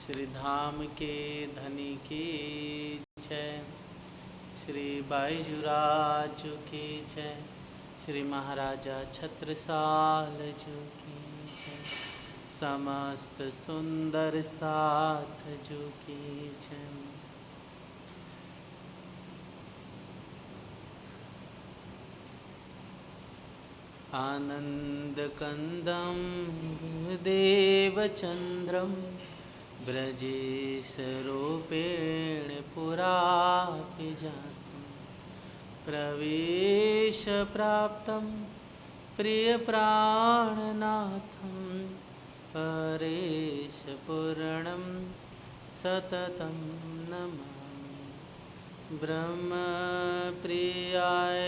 श्री धाम के धनी की जय, श्री बाईजुराज की जय, श्री महाराजा छत्रसाल जी की जय, समस्त सुंदर साथ जो की जय। आनन्दकन्दं देवचन्द्रं ब्रजेशरूपेण पुरापि जातं, प्रवेशप्राप्तं प्रियप्राणनाथं परेशपूर्णं सततं नमामि। ब्रह्मप्रियाय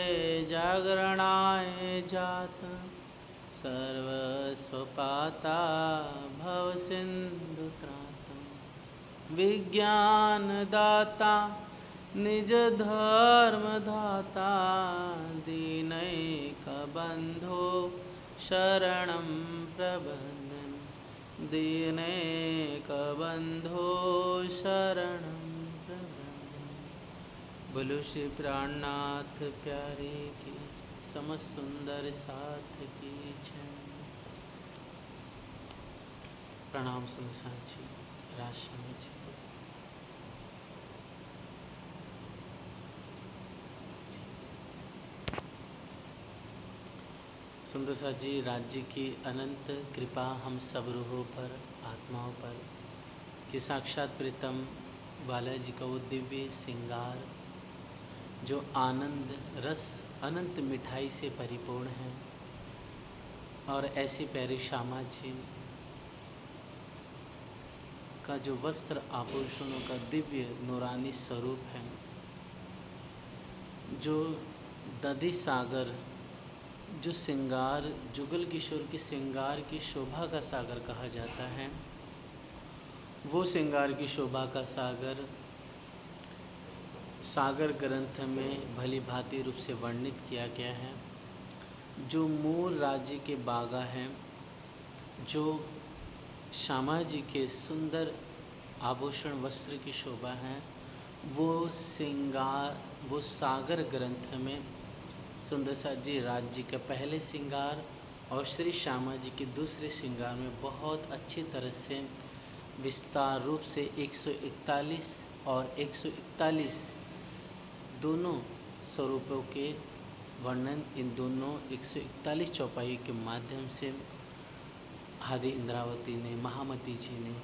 जागरणाय जातं, सर्वस्वपाता भवसिन्धुत्रातं, विज्ञानदाता निजधर्मदाता, दीनैकबन्धो शरणं प्रपद्ये, दीनैकबन्धो शरणं। बोलो श्री प्राणनाथ प्यारे की समस्त सुंदर साथ की जय। प्रणाम संसार जी, राष्ट्र जी। सुंदर सा जी, राज्य की अनंत कृपा हम सब रूहों पर, आत्माओं पर कि साक्षात प्रीतम बालाजी का वो दिव्य श्रृंगार जो आनंद रस अनंत मिठाई से परिपूर्ण है, और ऐसी प्यारी श्यामा जी का जो वस्त्र आभूषणों का दिव्य नूरानी स्वरूप है, जो दधि सागर, जो श्रृंगार जुगल किशोर के श्रृंगार की शोभा का सागर कहा जाता है, वो श्रृंगार की शोभा का सागर सागर ग्रंथ में भली भांति रूप से वर्णित किया गया है। जो मूल राज्य के बागा हैं, जो श्यामा जी के सुंदर आभूषण वस्त्र की शोभा है, वो श्रृंगार, वो सागर ग्रंथ में सुंदर सा जी राज्य का पहले श्रृंगार और श्री श्यामा जी के दूसरे श्रृंगार में बहुत अच्छी तरह से विस्तार रूप से 141 और 141 दोनों स्वरूपों के वर्णन इन दोनों 141 चौपाई के माध्यम से आदि इंद्रावती ने, महामती जी ने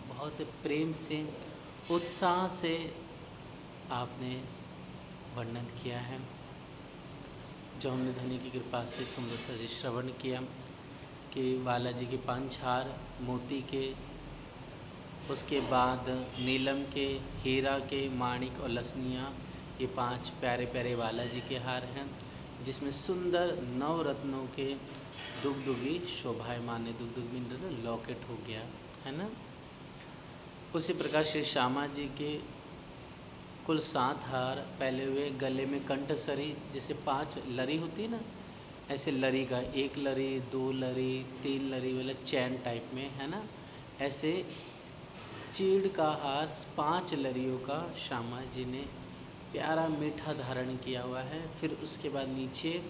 बहुत प्रेम से, उत्साह से आपने वर्णन किया है, जो हमने धनी की कृपा से सुंदर सा जी श्रवण किया कि बालाजी के 5 हार मोती के, उसके बाद नीलम के, हीरा के, माणिक और लसनियाँ, ये 5 प्यारे प्यारे बालाजी के हार हैं, जिसमें सुंदर 9 रत्नों के दुगदुगी शोभायमान है। दुगदुगी मतलब लॉकेट हो गया है ना। उसी प्रकार श्री श्यामा जी के कुल 7 हार पहले हुए, गले में कंठसरी, जैसे 5 लरी होती है ना, ऐसे लरी का 1 लरी, 2 लरी, 3 लरी वाला चैन टाइप में है ना, ऐसे चीड़ का हार 5 लरियों का श्यामा जी ने प्यारा मीठा धारण किया हुआ है। फिर उसके बाद नीचे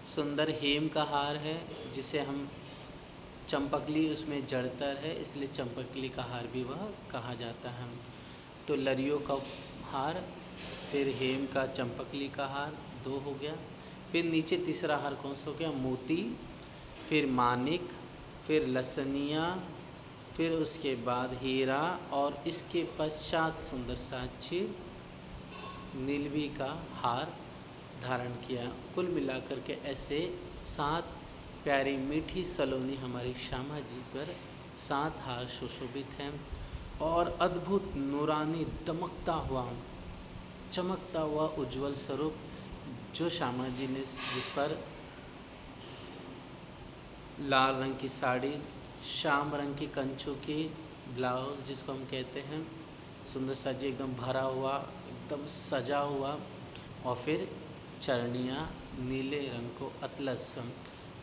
सुंदर हेम का हार है, जिसे हम चंपकली उसमें जड़तर है, इसलिए चंपकली का हार भी वह कहा जाता है। तो लरियों का हार, फिर हेम का, चंपकली का हार 2 हो गया। फिर नीचे तीसरा हार कौन सा हो गया? मोती, फिर मानिक, फिर लसनिया, फिर उसके बाद हीरा, और इसके पश्चात सुंदर साक्षी नीलवी का हार धारण किया। कुल मिलाकर के ऐसे 7 प्यारी मीठी सलोनी हमारी श्यामा जी पर 7 हार सुशोभित हैं, और अद्भुत नूरानी चमकता हुआ उज्जवल स्वरूप जो श्यामा जी ने, जिस पर लाल रंग की साड़ी, श्याम रंग की कंचों की ब्लाउज जिसको हम कहते हैं, सुंदर सा जी एकदम भरा हुआ, एकदम सजा हुआ, और फिर चरणियाँ नीले रंग को अतलस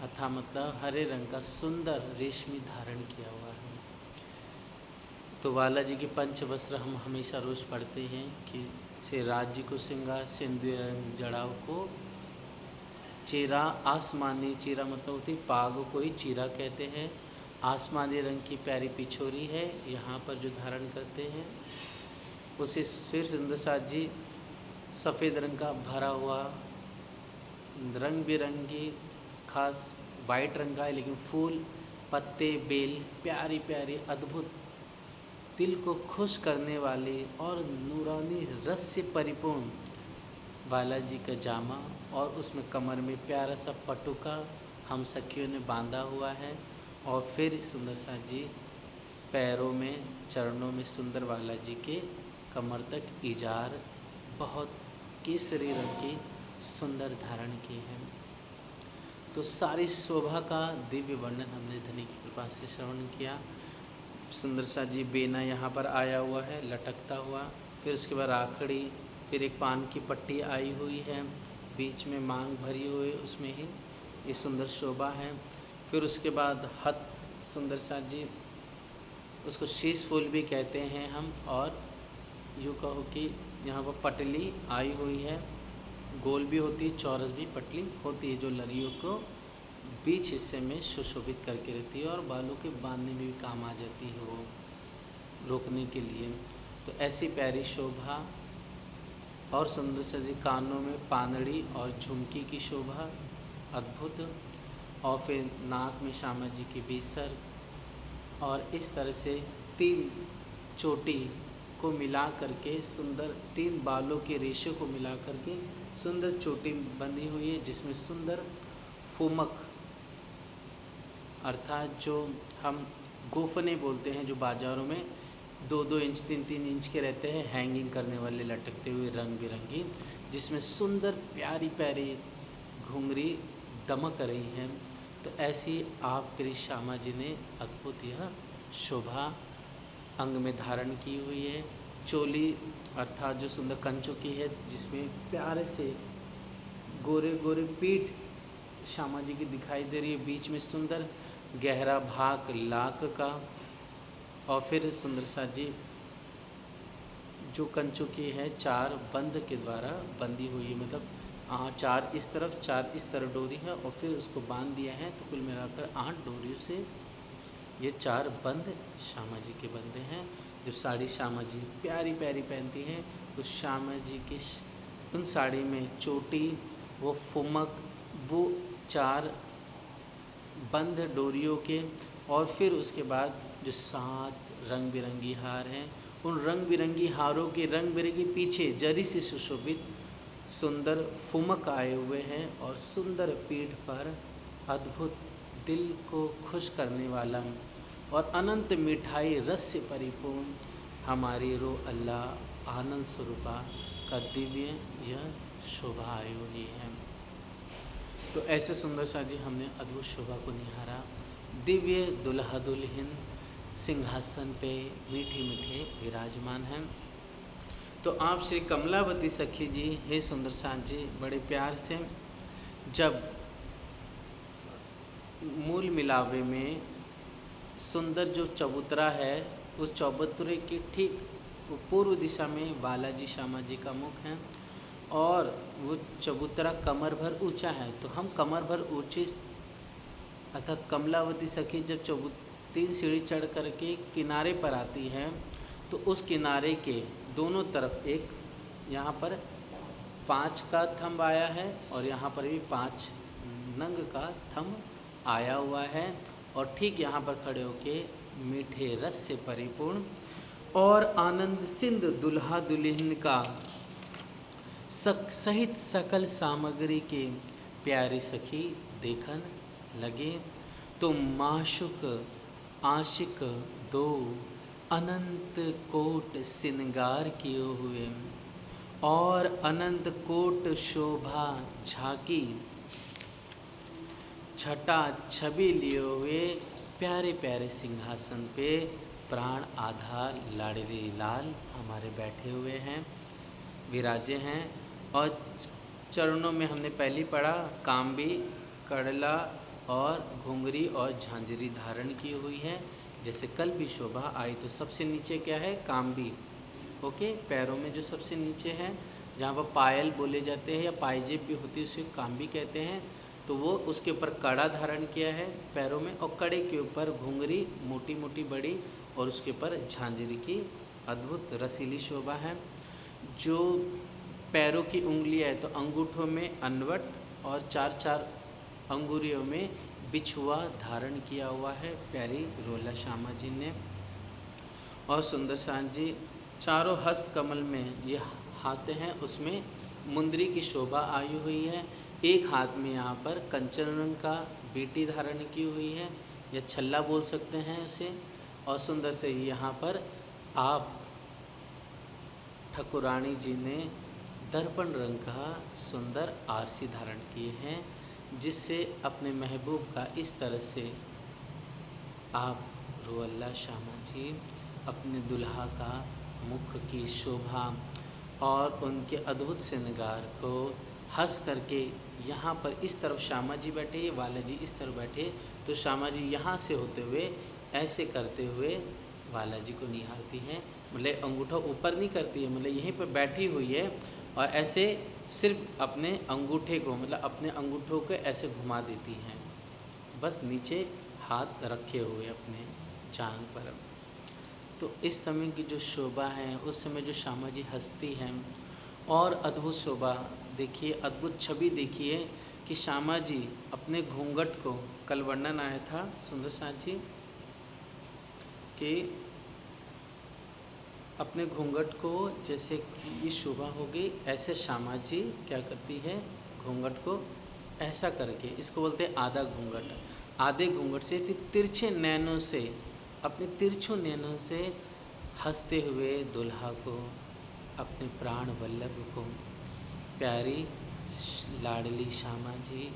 अथा मतलब हरे रंग का सुंदर रेशमी धारण किया हुआ है। तो बालाजी के पंचवस्त्र हम हमेशा रोज पढ़ते हैं कि से राज्य को श्रृंगार सिंदूर रंग जड़ाव को चीरा, आसमानी चीरा मतलब होती पाग को ही चीरा कहते हैं। आसमानी रंग की प्यारी पिछोरी है यहाँ पर जो धारण करते हैं। उसे फिर सुंदर साज जी सफ़ेद रंग का भरा हुआ रंग बिरंगी खास वाइट रंग का है, लेकिन फूल पत्ते बेल प्यारी प्यारी अद्भुत दिल को खुश करने वाले और नूरानी रस से परिपूर्ण बालाजी का जामा, और उसमें कमर में प्यारा सा पटुका हम सखियों ने बांधा हुआ है। और फिर सुंदर सा जी पैरों में चरणों में सुंदर बालाजी के कमर तक इजार बहुत केसरी रंग की सुंदर धारण की है। तो सारी शोभा का दिव्य वर्णन हमने धनी की कृपा से श्रवण किया। सुंदर सा जी बेना यहाँ पर आया हुआ है लटकता हुआ, फिर उसके बाद राखड़ी, फिर एक पान की पट्टी आई हुई है, बीच में मांग भरी हुई, उसमें ही ये सुंदर शोभा है। फिर उसके बाद हथ सुंदर सा जी उसको शीश फूल भी कहते हैं हम, और यूँ कहो कि यहाँ पर पटली आई हुई है, गोल भी होती है चौरस भी पटली होती है, जो लड़ियों को बीच हिस्से में सुशोभित करके रहती है और बालों के बांधने में भी काम आ जाती है वो रोकने के लिए। तो ऐसी प्यारी शोभा, और सुंदर सा जी कानों में पानड़ी और झुमकी की शोभा अद्भुत, और फिर नाक में श्यामा जी की बीसर, और इस तरह से 3 चोटी को मिला करके सुंदर 3 बालों के रेशे को मिला करके सुंदर चोटी बंधी हुई है, जिसमें सुंदर फुमक अर्थात जो हम गोफने बोलते हैं, जो बाज़ारों में 2-2 इंच 3-3 इंच के रहते हैं, हैंगिंग करने वाले लटकते हुए रंग बिरंगी, जिसमें सुंदर प्यारी प्यारी घुंघरी दमक रही हैं। तो ऐसी आप प्रिय श्यामा जी ने अद्भुत यह शोभा अंग में धारण की हुई है। चोली अर्थात जो सुंदर कंचों की है, जिसमें प्यारे से गोरे गोरे पीठ श्यामा जी की दिखाई दे रही है, बीच में सुंदर गहरा भाग लाक का, और फिर सुंदर सा जी जो कंचों की है 4 बंद के द्वारा बंधी हुई है, मतलब 4 इस तरफ 4 इस तरफ डोरी है, और फिर उसको बांध दिया है, तो कुल मिलाकर 8 डोरियों से ये 4 बंद श्यामा जी के बंधे हैं। जब साड़ी श्यामा जी प्यारी प्यारी पहनती हैं, तो श्यामा जी की उन साड़ी में चोटी, वो फुमक, वो 4 बंद डोरियों के, और फिर उसके बाद जो 7 रंग बिरंगी हार हैं, उन रंग बिरंगी हारों के रंग बिरंगी पीछे जरी से सुशोभित सुंदर फुमक आए हुए हैं, और सुंदर पीठ पर अद्भुत दिल को खुश करने वाला और अनंत मिठाई रस से परिपूर्ण हमारी रो अल्लाह आनंद स्वरूपा का दिव्य यह शोभा आई हुई है। तो ऐसे सुंदर सा जी हमने अद्भुत शोभा को निहारा। दिव्य दुल्हा दुल्हन सिंहासन पे मीठे मीठे विराजमान हैं। तो आप श्री कमलावती सखी जी, हे सुंदर सा जी, बड़े प्यार से जब मूल मिलावे में सुंदर जो चबूतरा है, उस चबूतरे के ठीक पूर्व दिशा में बालाजी श्यामा जी का मुख है, और वो चबूतरा कमर भर ऊंचा है। तो हम कमर भर ऊंचे अर्थात कमलावती सखी जब 3 सीढ़ी चढ़ करके किनारे पर आती है, तो उस किनारे के दोनों तरफ एक यहाँ पर 5 का थंब आया है, और यहाँ पर भी 5 नंग का थंब आया हुआ है, और ठीक यहाँ पर खड़े होके मीठे रस से परिपूर्ण और आनंद सिंध दुल्हा दुल्हन का सहित सकल सामग्री के प्यारे सखी देखन लगे। तो माशुक आशिक दो अनंत कोट सिंगार किए हुए और अनंत कोट शोभा झांकी छटा छवि लिए हुए प्यारे प्यारे सिंहासन पे प्राण आधार लाडली लाल हमारे बैठे हुए हैं, विराजे हैं। और चरणों में हमने पहली पढ़ा काम्बी, कड़ला और घुंघरी और झांझरी धारण की हुई है, जैसे कल भी शोभा आई तो सबसे नीचे क्या है, काम्बी। ओके, पैरों में जो सबसे नीचे है, जहाँ पर पायल बोले जाते हैं या पायजेब भी होती है, उसे काम्बी कहते हैं। तो वो उसके ऊपर कड़ा धारण किया है पैरों में, और कड़े के ऊपर घुंघरी मोटी मोटी बड़ी, और उसके ऊपर झांझरी की अद्भुत रसीली शोभा है। जो पैरों की उंगलियां है तो अंगूठों में अनवट और चार चार अंगुरियों में बिछुआ धारण किया हुआ है प्यारी रोला श्यामा जी ने। और सुंदर शांत जी चारों हस्त कमल में ये हाथ हैं, उसमें मुंदरी की शोभा आई हुई है। एक हाथ में यहाँ पर कंचन रंग का बीटी धारण की हुई है, या छल्ला बोल सकते हैं उसे। और सुंदर से यहाँ पर आप ठाकुरानी जी ने दर्पण रंग का सुंदर आरसी धारण किए हैं, जिससे अपने महबूब का इस तरह से आप रोअल्ला श्यामा जी अपने दुल्हा का मुख की शोभा और उनके अद्भुत श्रृंगार को हंस करके, यहाँ पर इस तरफ श्यामा जी बैठे, वाला जी इस तरफ बैठे, तो श्यामा जी यहाँ से होते हुए ऐसे करते हुए वाला जी को निहारती हैं। मतलब अंगूठा ऊपर नहीं करती है, मतलब यहीं पर बैठी हुई है और ऐसे सिर्फ अपने अंगूठे को, मतलब अपने अंगूठों को ऐसे घुमा देती हैं, बस नीचे हाथ रखे हुए अपने जांग पर। तो इस समय की जो शोभा है, उस समय जो श्यामा जी हंसती हैं, और अद्भुत शोभा देखिए, अद्भुत छवि देखिए कि श्यामा जी अपने घूंघट को, कल वर्णन आया था सुंदर साथ जी कि अपने घूंघट को जैसे कि ये शोभा हो गई, ऐसे श्यामा जी क्या करती है, घूंघट को ऐसा करके, इसको बोलते हैं आधा घूंघट, आधे घूंघट से फिर तिरछे नैनों से, अपने तिरछों नैनों से हंसते हुए दुल्हा को, अपने प्राण वल्लभ को, प्यारी लाडली श्यामा जी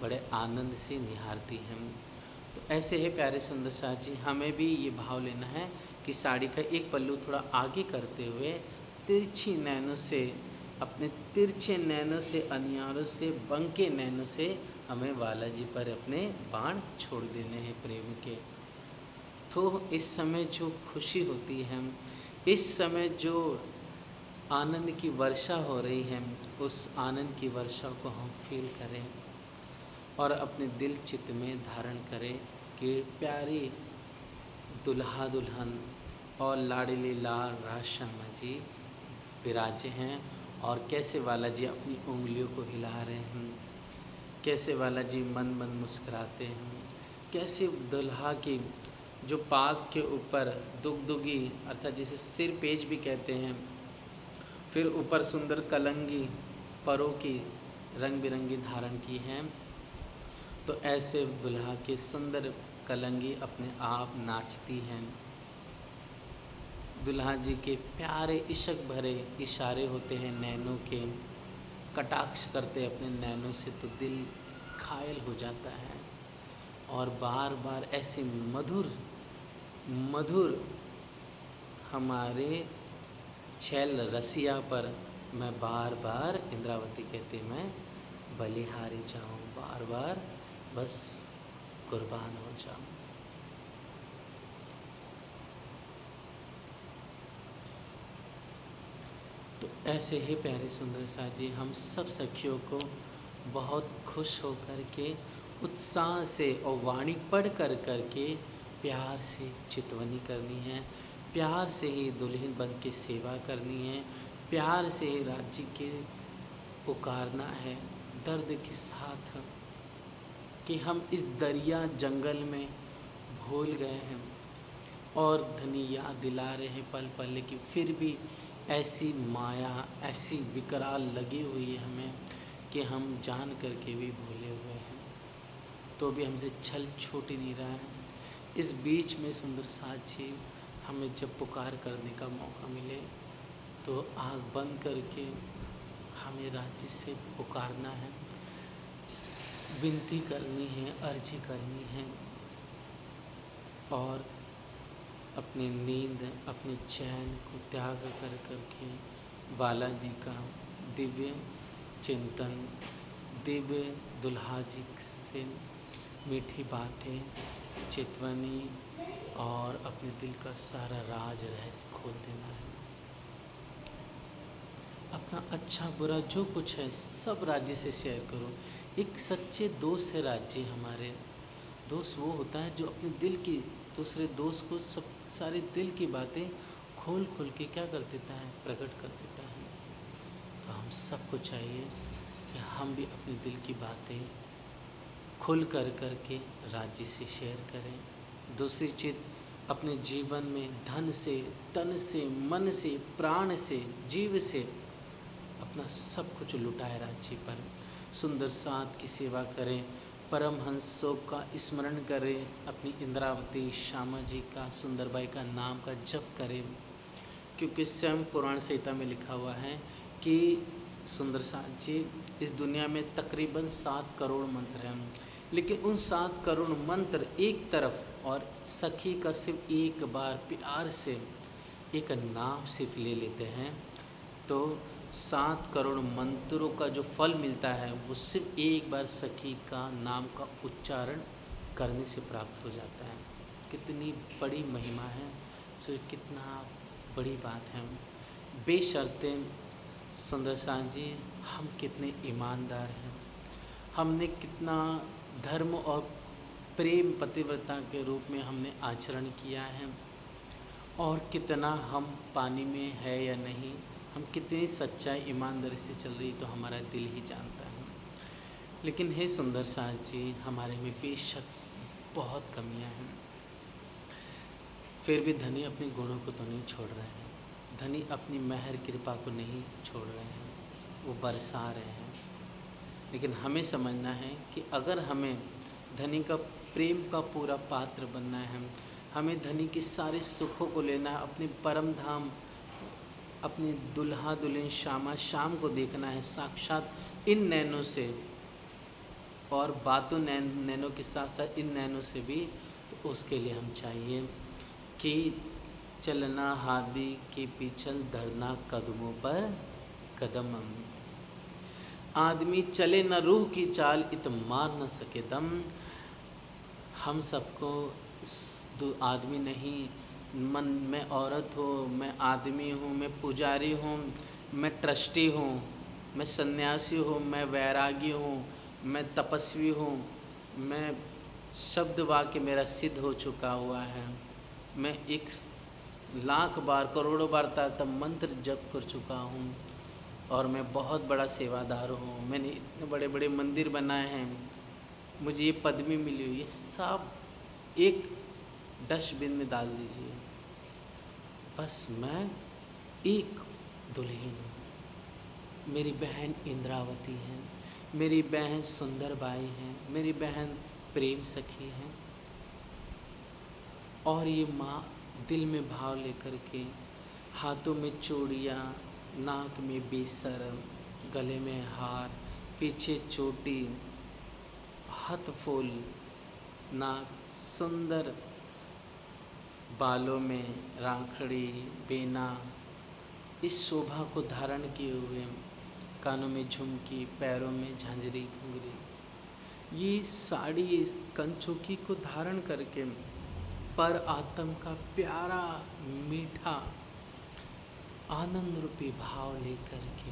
बड़े आनंद से निहारती हैं। तो ऐसे है प्यारे सुंदर साथ जी, हमें भी ये भाव लेना है कि साड़ी का एक पल्लू थोड़ा आगे करते हुए तिरछी नैनों से, अपने तिरछे नैनों से, अनियारों से, बंके नैनों से हमें वाला जी पर अपने बाण छोड़ देने हैं प्रेम के। तो इस समय जो खुशी होती है, इस समय जो आनंद की वर्षा हो रही है, उस आनंद की वर्षा को हम फील करें और अपने दिल चित्त में धारण करें कि प्यारी दुल्हा दुल्हन और लाडली लाल राज श्यामा जी विराजे हैं, और कैसे वाला जी अपनी उंगलियों को हिला रहे हैं, कैसे वाला जी मन मन मुस्कुराते हैं, कैसे दुल्हा की जो पाग के ऊपर दुगदुगी अर्थात जिसे सिर पेज भी कहते हैं, फिर ऊपर सुंदर कलंगी परों की रंग बिरंगी धारण की हैं। तो ऐसे दुल्हा की सुंदर कलंगी अपने आप नाचती हैं। दुल्हा जी के प्यारे इश्क भरे इशारे होते हैं नैनों के, कटाक्ष करते अपने नैनों से, तो दिल घायल हो जाता है। और बार बार ऐसे मधुर मधुर हमारे छैल रसिया पर मैं बार बार, इंद्रावती कहते मैं बलिहारी जाऊं, बार बार बस कुर्बान हो जाऊं। तो ऐसे ही प्यारे सुंदर साथ जी हम सब सखियों को बहुत खुश होकर के, उत्साह से और वाणी पढ़ कर करके प्यार से चितवनी करनी है, प्यार से ही दुल्हन बन के सेवा करनी है, प्यार से ही राज्य के पुकारना है दर्द के साथ कि हम इस दरिया जंगल में भूल गए हैं और धनी याद दिला रहे हैं पल पल, लेकिन फिर भी ऐसी माया, ऐसी विकराल लगी हुई है हमें कि हम जान करके भी भूले हुए हैं, तो भी हमसे छल छूट ही नहीं रहा है। इस बीच में सुंदर साथ जी हमें जब पुकार करने का मौका मिले तो आँख बंद करके हमें राज्य से पुकारना है, विनती करनी है, अर्जी करनी है, और अपनी नींद, अपने चैन को त्याग कर करके बालाजी का दिव्य चिंतन, दिव्य दुल्हा जी से मीठी बातें, चितवनी और अपने दिल का सारा राज रहस्य खोल देना है। अपना अच्छा बुरा जो कुछ है सब राज्य से शेयर करो। एक सच्चे दोस्त है राज्य हमारे। दोस्त वो होता है जो अपने दिल की दूसरे दोस्त को सब सारे दिल की बातें खोल खोल के क्या कर देता है, प्रकट कर देता है। तो हम सबको चाहिए कि हम भी अपने दिल की बातें खुल कर के राज्य से शेयर करें। दूसरी चीज़, अपने जीवन में धन से, तन से, मन से, प्राण से, जीव से अपना सब कुछ लुटाए राज्य पर। सुंदर साथ की सेवा करें, परमहंसों का स्मरण करें, अपनी इंद्रावती, श्यामा जी का, सुंदरबाई का नाम का जप करें। क्योंकि स्वयं पुराण संहिता में लिखा हुआ है कि सुंदर साथ जी, इस दुनिया में तकरीबन 7 करोड़ मंत्र हैं, लेकिन उन 7 करोड़ मंत्र एक तरफ और सखी का सिर्फ एक बार प्यार से एक नाम सिर्फ ले लेते हैं तो 7 करोड़ मंत्रों का जो फल मिलता है वो सिर्फ एक बार सखी का नाम का उच्चारण करने से प्राप्त हो जाता है। कितनी बड़ी महिमा है, सो कितना बड़ी बात है। बेशर्ते सुंदर साथ जी, हम कितने ईमानदार हैं, हमने कितना धर्म और प्रेम पतिव्रता के रूप में हमने आचरण किया है, और कितना हम पानी में है या नहीं, हम कितनी सच्चाई ईमानदारी से चल रही तो हमारा दिल ही जानता है। लेकिन हे सुंदर साथ जी, हमारे में बेशक बहुत कमियां हैं, फिर भी धनी अपने गुणों को तो नहीं छोड़ रहे हैं, धनी अपनी मेहर कृपा को नहीं छोड़ रहे हैं, वो बरसा रहे हैं। लेकिन हमें समझना है कि अगर हमें धनी का प्रेम का पूरा पात्र बनना है, हमें धनी के सारे सुखों को लेना है, अपने परम धाम, अपनी दुल्हा दुल्हन श्यामा शाम को देखना है साक्षात इन नैनों से, और बातों नैनों के साथ साथ इन नैनों से भी, तो उसके लिए हम चाहिए कि चलना हादी के पीछल, धरना कदमों पर कदम। आदमी चले न रूह की चाल, इत मार न सके दम। हम सबको आदमी नहीं, मन में औरत हो, मैं आदमी हूँ, मैं पुजारी हूँ, मैं ट्रस्टी हूँ, मैं सन्यासी हूँ, मैं वैरागी हूँ, मैं तपस्वी हूँ, मैं शब्द वाक्य मेरा सिद्ध हो चुका हुआ है, मैं 1,00,000 बार करोड़ों बार तब मंत्र जप कर चुका हूँ, और मैं बहुत बड़ा सेवादार हूँ, मैंने इतने बड़े बड़े मंदिर बनाए हैं, मुझे ये पदवी मिली हुई, ये सब एक डस्टबिन में डाल दीजिए। बस मैं एक दुल्हन हूँ, मेरी बहन इंद्रावती है, मेरी बहन सुंदरबाई है, मेरी बहन प्रेम सखी है, और ये माँ दिल में भाव लेकर के हाथों में चूड़ियाँ, नाक में बेसर, गले में हार, पीछे चोटी, हाथ फूल, नाक, सुंदर बालों में राखड़ी, बेना, इस शोभा को धारण किए हुए, कानों में झुमकी, पैरों में झांझरी घुंघरी, ये साड़ी इस कंचुकी को धारण करके पर आत्म का प्यारा मीठा आनंद रूपी भाव लेकर के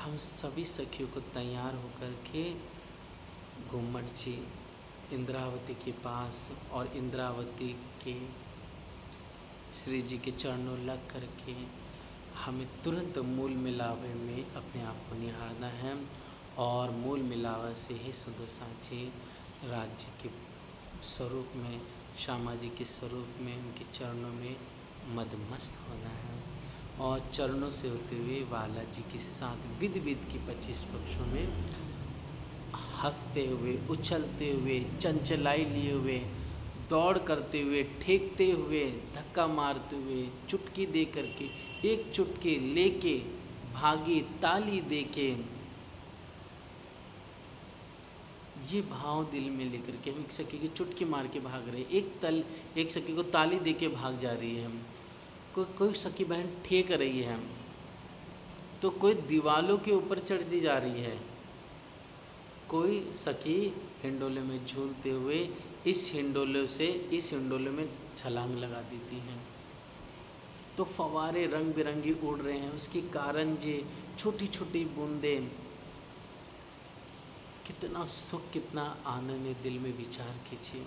हम सभी सखियों को तैयार होकर के घुम्मट जी इंद्रावती के पास और इंद्रावती के श्री जी के चरणों लग करके हमें तुरंत मूल मिलावे में अपने आप को निहारना है, और मूल मिलावा से ही सुंदर साची राज्य के स्वरूप में, श्यामा जी के स्वरूप में, उनके चरणों में मदमस्त होना है, और चरणों से होते हुए बाला जी के साथ विध विध की 25 पक्षों में हंसते हुए, उछलते हुए, चंचलाई लिए हुए, दौड़ करते हुए, ठेकते हुए, धक्का मारते हुए, चुटकी दे करके, एक चुटकी लेके भागी, ताली देके, ये भाव दिल में लेकर के हम एक सखी की चुटकी मार के भाग रहे, एक सखी को ताली दे के भाग जा रही है, कोई सखी बहन ठेक रही है, तो कोई दीवालों के ऊपर चढ़ती जा रही है, कोई सखी हिंडोले में झूलते हुए इस हिंडोले से इस हिंडोले में छलांग लगा देती हैं। तो फव्वारे रंग बिरंगी उड़ रहे हैं, उसकी कारंजे, छोटी छोटी बूंदें, कितना सुख, कितना आनंद है। दिल में विचार कीजिए।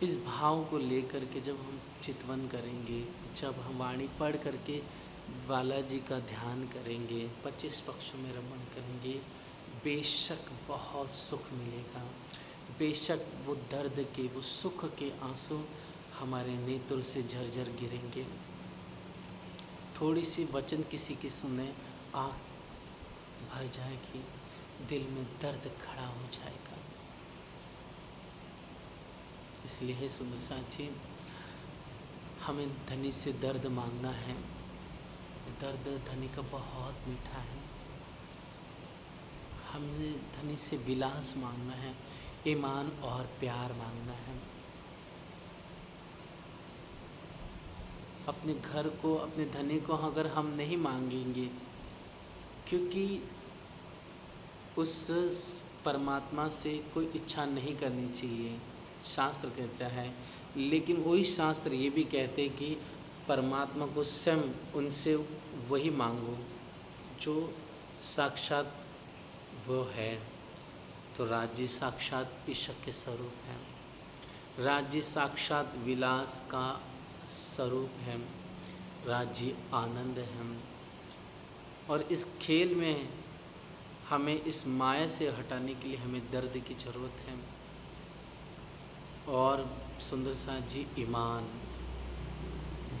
इस भाव को लेकर के जब हम चितवन करेंगे, जब हम वाणी पढ़ करके बालाजी का ध्यान करेंगे, 25 पक्षों में रमण करेंगे, बेशक बहुत सुख मिलेगा। बेशक वो दर्द के, वो सुख के आंसू हमारे नेत्रों से झरझर गिरेंगे। थोड़ी सी वचन किसी की सुने, आँख भर जाएगी, दिल में दर्द खड़ा हो जाएगा। इसलिए है सुंदर साथी, हमें धनी से दर्द मांगना है। दर्द धनी का बहुत मीठा है। हमें धनी से विलास मांगना है, ईमान और प्यार मांगना है। अपने घर को, अपने धनी को अगर हम नहीं मांगेंगे, क्योंकि उस परमात्मा से कोई इच्छा नहीं करनी चाहिए, शास्त्र कहता है। लेकिन वही शास्त्र ये भी कहते हैं कि परमात्मा को स्वयं उनसे वही मांगो जो साक्षात वो है। तो राज्य साक्षात ईश्वर के स्वरूप है, राज्य साक्षात विलास का स्वरूप है, राज्य आनंद है। और इस खेल में हमें इस माया से हटाने के लिए हमें दर्द की ज़रूरत है। और सुंदर साथ जी, ईमान,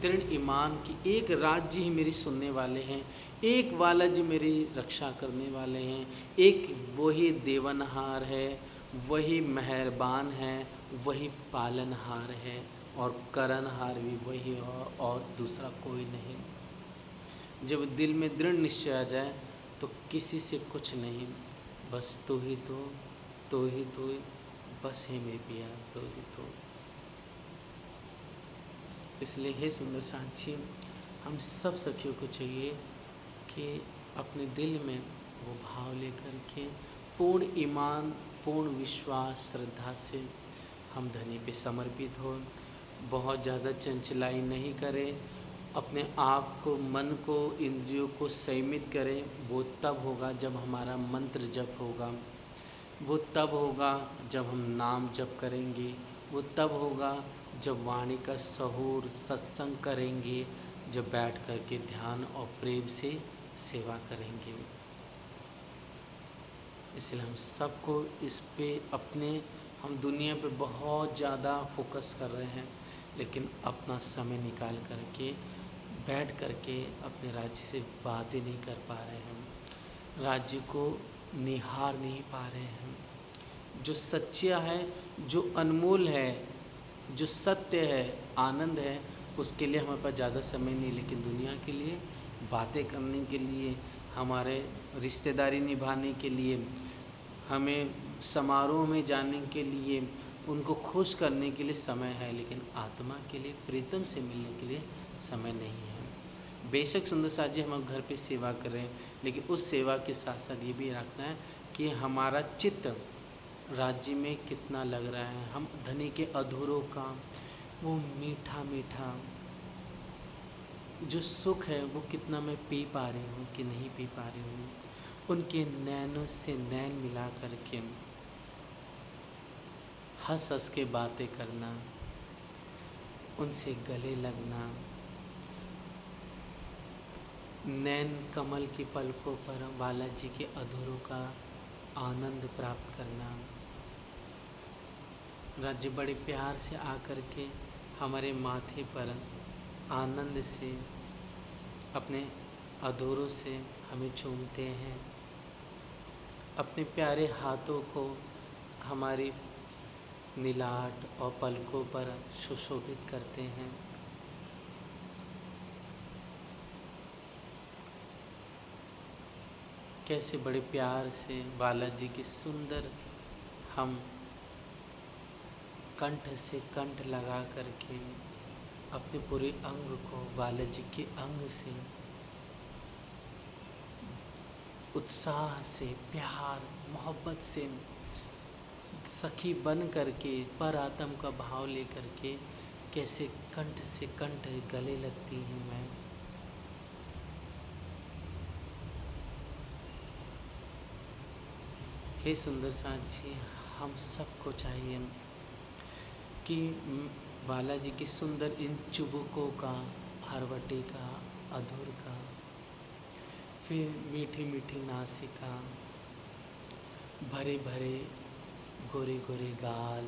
दृढ़ ईमान की एक राज्य ही मेरी सुनने वाले हैं, एक बालाजी मेरी रक्षा करने वाले हैं, एक वही देवनहार है, वही मेहरबान है, वही पालनहार है, और करनहार भी वही और दूसरा कोई नहीं। जब दिल में दृढ़ निश्चय आ जाए तो किसी से कुछ नहीं, बस तू ही तो ही तो, बस है मेरे पिया तो ही तो। इसलिए हे सुंदर साक्षी, हम सब सखियों को चाहिए कि अपने दिल में वो भाव लेकर के पूर्ण ईमान, पूर्ण विश्वास, श्रद्धा से हम धनी पे समर्पित हो। बहुत ज़्यादा चंचलाई नहीं करें, अपने आप को, मन को, इंद्रियों को संयमित करें। वो तब होगा जब हमारा मंत्र जप होगा, वो तब होगा जब हम नाम जप करेंगे, वो तब होगा जब वाणी का सहूर सत्संग करेंगे, जब बैठ कर के ध्यान और प्रेम से सेवा करेंगे। इसलिए हम सबको इस पे अपने, हम दुनिया पे बहुत ज़्यादा फोकस कर रहे हैं, लेकिन अपना समय निकाल करके बैठ करके अपने राज्य से बातें नहीं कर पा रहे हैं, राज्य को निहार नहीं पा रहे हैं। जो सच्चा है, जो अनमोल है, जो सत्य है, आनंद है, उसके लिए हमारे पास ज़्यादा समय नहीं, लेकिन दुनिया के लिए, बातें करने के लिए, हमारे रिश्तेदारी निभाने के लिए, हमें समारोह में जाने के लिए, उनको खुश करने के लिए समय है, लेकिन आत्मा के लिए, प्रीतम से मिलने के लिए समय नहीं है। बेशक सुंदर साथ जी हम घर पे सेवा करें, लेकिन उस सेवा के साथ साथ ये भी रखना है कि हमारा चित्त राज्य में कितना लग रहा है। हम धनी के अधूरों का वो मीठा मीठा जो सुख है वो कितना मैं पी पा रही हूँ कि नहीं पी पा रही हूँ। उनके नैनों से नैन मिला करके हंस हंस के बातें करना, उनसे गले लगना, नैन कमल की पलकों पर बालाजी के अधूरों का आनंद प्राप्त करना। राज्य बड़े प्यार से आकर के हमारे माथे पर आनंद से, अपने अधूरों से हमें चूमते हैं, अपने प्यारे हाथों को हमारी नीलाट और पलकों पर सुशोभित करते हैं। कैसे बड़े प्यार से बालाजी की सुंदर हम कंठ से कंठ लगा करके अपने पूरे अंग को बालाजी के अंग से उत्साह से, प्यार मोहब्बत से सखी बन करके, पर आत्म का भाव लेकर के कैसे कंठ से कंठ गले लगती हूँ मैं। हे सुंदर साथ जी, हम सबको चाहिए कि बालाजी की सुंदर इन चुबकों का, हरवटे का, अधूर का, फिर मीठी मीठी नासिका, भरे भरे गोरे गोरे गाल,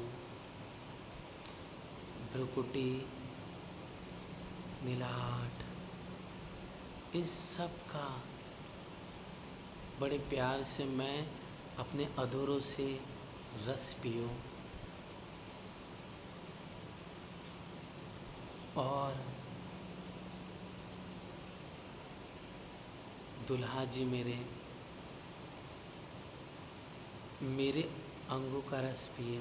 भ्रुकुटी, नीलाट, इस सब का बड़े प्यार से मैं अपने अधरों से रस पीऊं और दुल्हा जी मेरे अंगों का रस पिए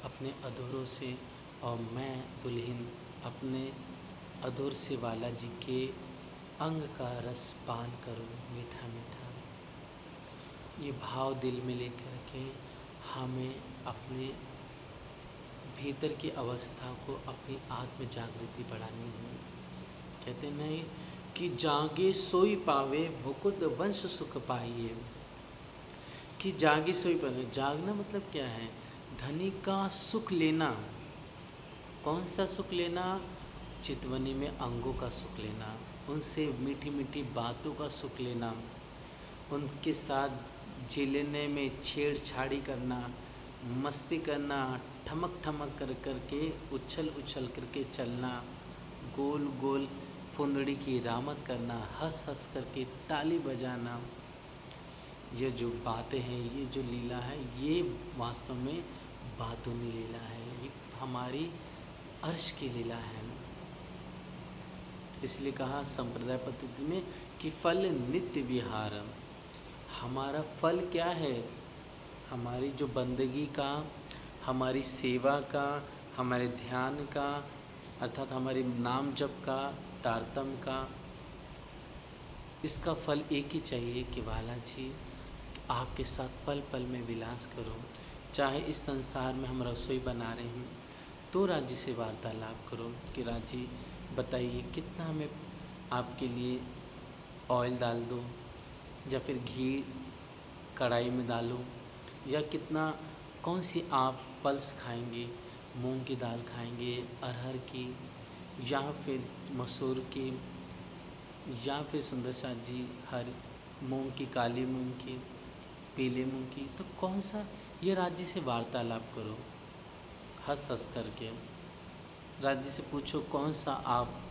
अपने अधरों से, और मैं दुल्हन अपने अधूर से बालाजी के अंग का रस पान करूं मीठा मीठा। ये भाव दिल में लेकर के हमें अपने भीतर की अवस्था को, अपनी आत्म जागृति बढ़ानी है। कहते नहीं कि जागे सोई पावे, मुकुट वंश सुख पाइए। कि जागे सोई पावे, जागना मतलब क्या है? धनी का सुख लेना। कौन सा सुख लेना? चितवनी में अंगों का सुख लेना, उनसे मीठी मीठी बातों का सुख लेना, उनके साथ झिलने में छेड़छाड़ी करना, मस्ती करना, ठमक ठमक कर करके, उछल उछल करके चलना, गोल गोल फुंदड़ी की रामत करना, हंस हंस करके ताली बजाना। ये जो बातें हैं, ये जो लीला है, ये वास्तव में बातूनी लीला है, ये हमारी अर्श की लीला है। इसलिए कहा संप्रदाय पद्धति में कि फल नित्य विहार। हमारा फल क्या है? हमारी जो बंदगी का, हमारी सेवा का, हमारे ध्यान का, अर्थात हमारे नाम जप का, तारतम का, इसका फल एक ही चाहिए कि बालाजी आपके साथ पल पल में विलास करूं। चाहे इस संसार में हम रसोई बना रहे हैं तो राज्य से वार्तालाप करो कि राज्य बताइए कितना मैं आपके लिए ऑयल डाल दूं, या फिर घी कढ़ाई में डालूं, या कितना, कौन सी आप पल्स खाएंगे, मूंग की दाल खाएंगे, अरहर की, या फिर मसूर की, या फिर सुंदर साथ जी हर मूंग की, काली मूंग की, पीले मूंग की, तो कौन सा, ये राज्य से वार्तालाप करो हंस हंस करके। राज्य से पूछो कौन सा आप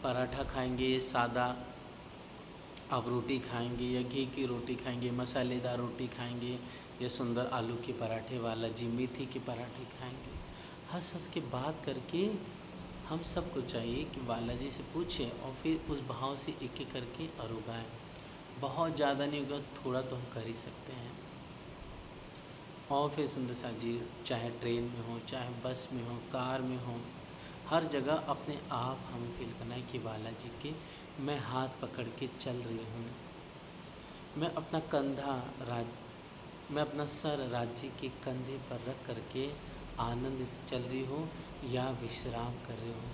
पराठा खाएंगे, सादा आप रोटी खाएंगे, या घी की रोटी खाएंगे, मसालेदार रोटी खाएंगे, या सुंदर आलू के पराठे वाला जी मेथी के पराठे खाएंगे। हंस हंस के बात करके हम सबको चाहिए कि बालाजी से पूछें और फिर उस भाव से एक एक करके अरुगाएं। बहुत ज़्यादा नहीं होगा, थोड़ा तो हम कर ही सकते हैं। और फिर सुंदर साथ जी चाहे ट्रेन में हो, चाहे बस में हो, कार में हो, हर जगह अपने आप हमें फील करना है कि बालाजी के मैं हाथ पकड़ के चल रही हूँ, मैं अपना मैं अपना सर राज्य के कंधे पर रख करके आनंद से चल रही हूँ, या विश्राम कर रही हूँ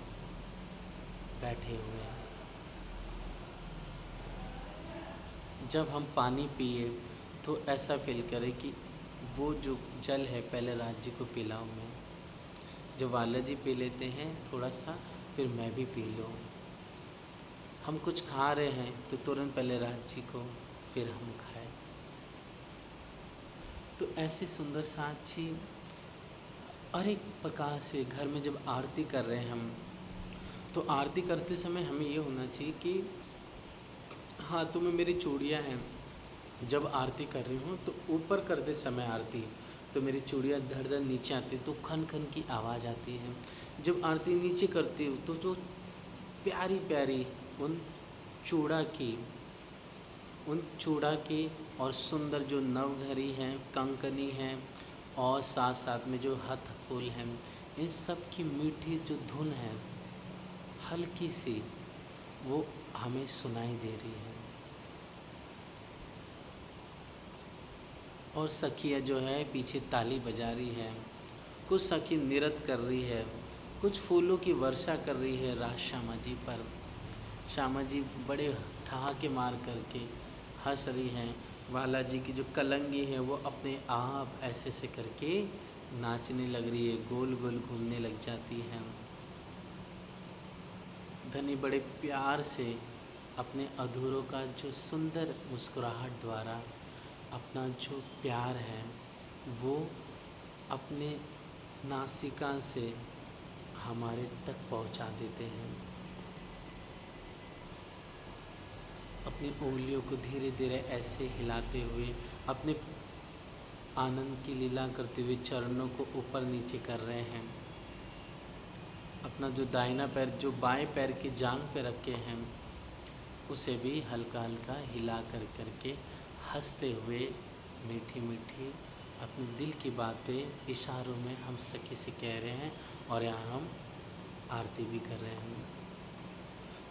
बैठे हुए। जब हम पानी पिए तो ऐसा फील करें कि वो जो जल है पहले राज्य को पिलाऊं मैं। जब बालाजी पी लेते हैं थोड़ा सा, फिर मैं भी पी लूँ। हम कुछ खा रहे हैं तो तुरंत पहले राज्य को, फिर हम खाएं। तो ऐसे सुंदर साक्षी अनेक प्रकार से घर में जब आरती कर रहे हैं हम, तो आरती करते समय हमें ये होना चाहिए कि हाथों में मेरी चूड़ियाँ हैं। जब आरती कर रही हूँ तो ऊपर करते समय आरती तो मेरी चूड़ियाँ धड़ धड़ नीचे आती तो खन खन की आवाज़ आती है। जब आरती नीचे करती हूँ तो जो प्यारी प्यारी उन चूड़ा की और सुंदर जो नवघरी हैं, कंकनी हैं, और साथ साथ में जो हथ फूल हैं, इन सब की मीठी जो धुन है हल्की सी, वो हमें सुनाई दे रही है। और सखियाँ जो है पीछे ताली बजा रही है, कुछ सखी नृत्य कर रही है, कुछ फूलों की वर्षा कर रही है राज श्यामा जी पर। श्यामा जी बड़े ठहाके मार करके हंस रही हैं। बाला जी की जो कलंगी है वो अपने आप ऐसे से करके नाचने लग रही है, गोल गोल घूमने लग जाती है। धनी बड़े प्यार से अपने अधूरों का जो सुंदर मुस्कुराहट द्वारा अपना जो प्यार है वो अपने नासिका से हमारे तक पहुंचा देते हैं। अपनी उंगलियों को धीरे धीरे ऐसे हिलाते हुए अपने आनंद की लीला करते हुए चरणों को ऊपर नीचे कर रहे हैं। अपना जो दाहिना पैर जो बाएं पैर की जांघ पे रखे हैं उसे भी हल्का हल्का हिला कर करके हंसते हुए मीठी मीठी अपने दिल की बातें इशारों में हम सखी से कह रहे हैं और यहाँ हम आरती भी कर रहे हैं।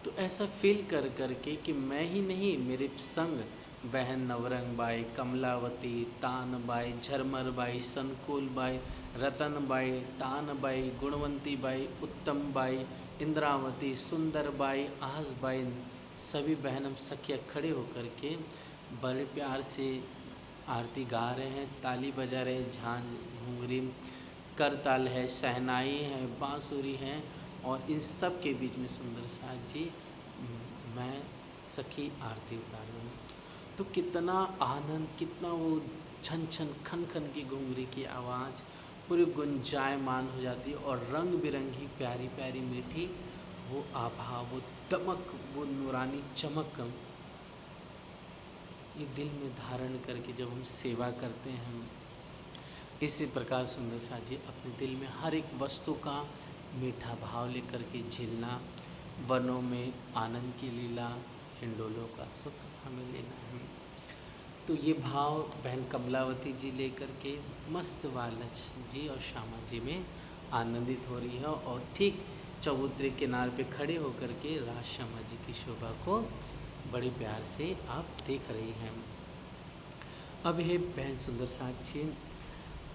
तो ऐसा फील कर करके कि मैं ही नहीं, मेरे संग बहन नवरंग बाई, कमलावती, तान बाई, झरमर बाई, संकुल बाई, रतन बाई, तान बाई, गुणवंती बाई, उत्तम बाई, इंद्रावती, सुंदर बाई, आहस बाई, सभी बहन हम सखिया खड़े होकर के बड़े प्यार से आरती गा रहे हैं, ताली बजा रहे हैं, झांझ घुंघरी करताल है, शहनाई है, बांसुरी है और इन सब के बीच में सुंदर साथ जी मैं सखी आरती उतार रही हूँ। तो कितना आनंद, कितना वो छन छन खन खन की घुंघरी की आवाज़ पूरी गुंजायमान हो जाती है और रंग बिरंगी प्यारी प्यारी मीठी वो आभा, वो दमक, वो नूरानी चमक ये दिल में धारण करके जब हम सेवा करते हैं, इसी प्रकार सुंदर सा जी अपने दिल में हर एक वस्तु का मीठा भाव लेकर के झेलना, वनों में आनंद की लीला, हिंडोलों का सुख हमें लेना है। तो ये भाव बहन कमलावती जी लेकर के मस्त बालच जी और श्यामा जी में आनंदित हो रही है और ठीक चबूतरे किनारे पे खड़े होकर के राज श्यामा जी की शोभा को बड़े प्यार से आप देख रही हैं। अब है बहन सुंदर साक्षी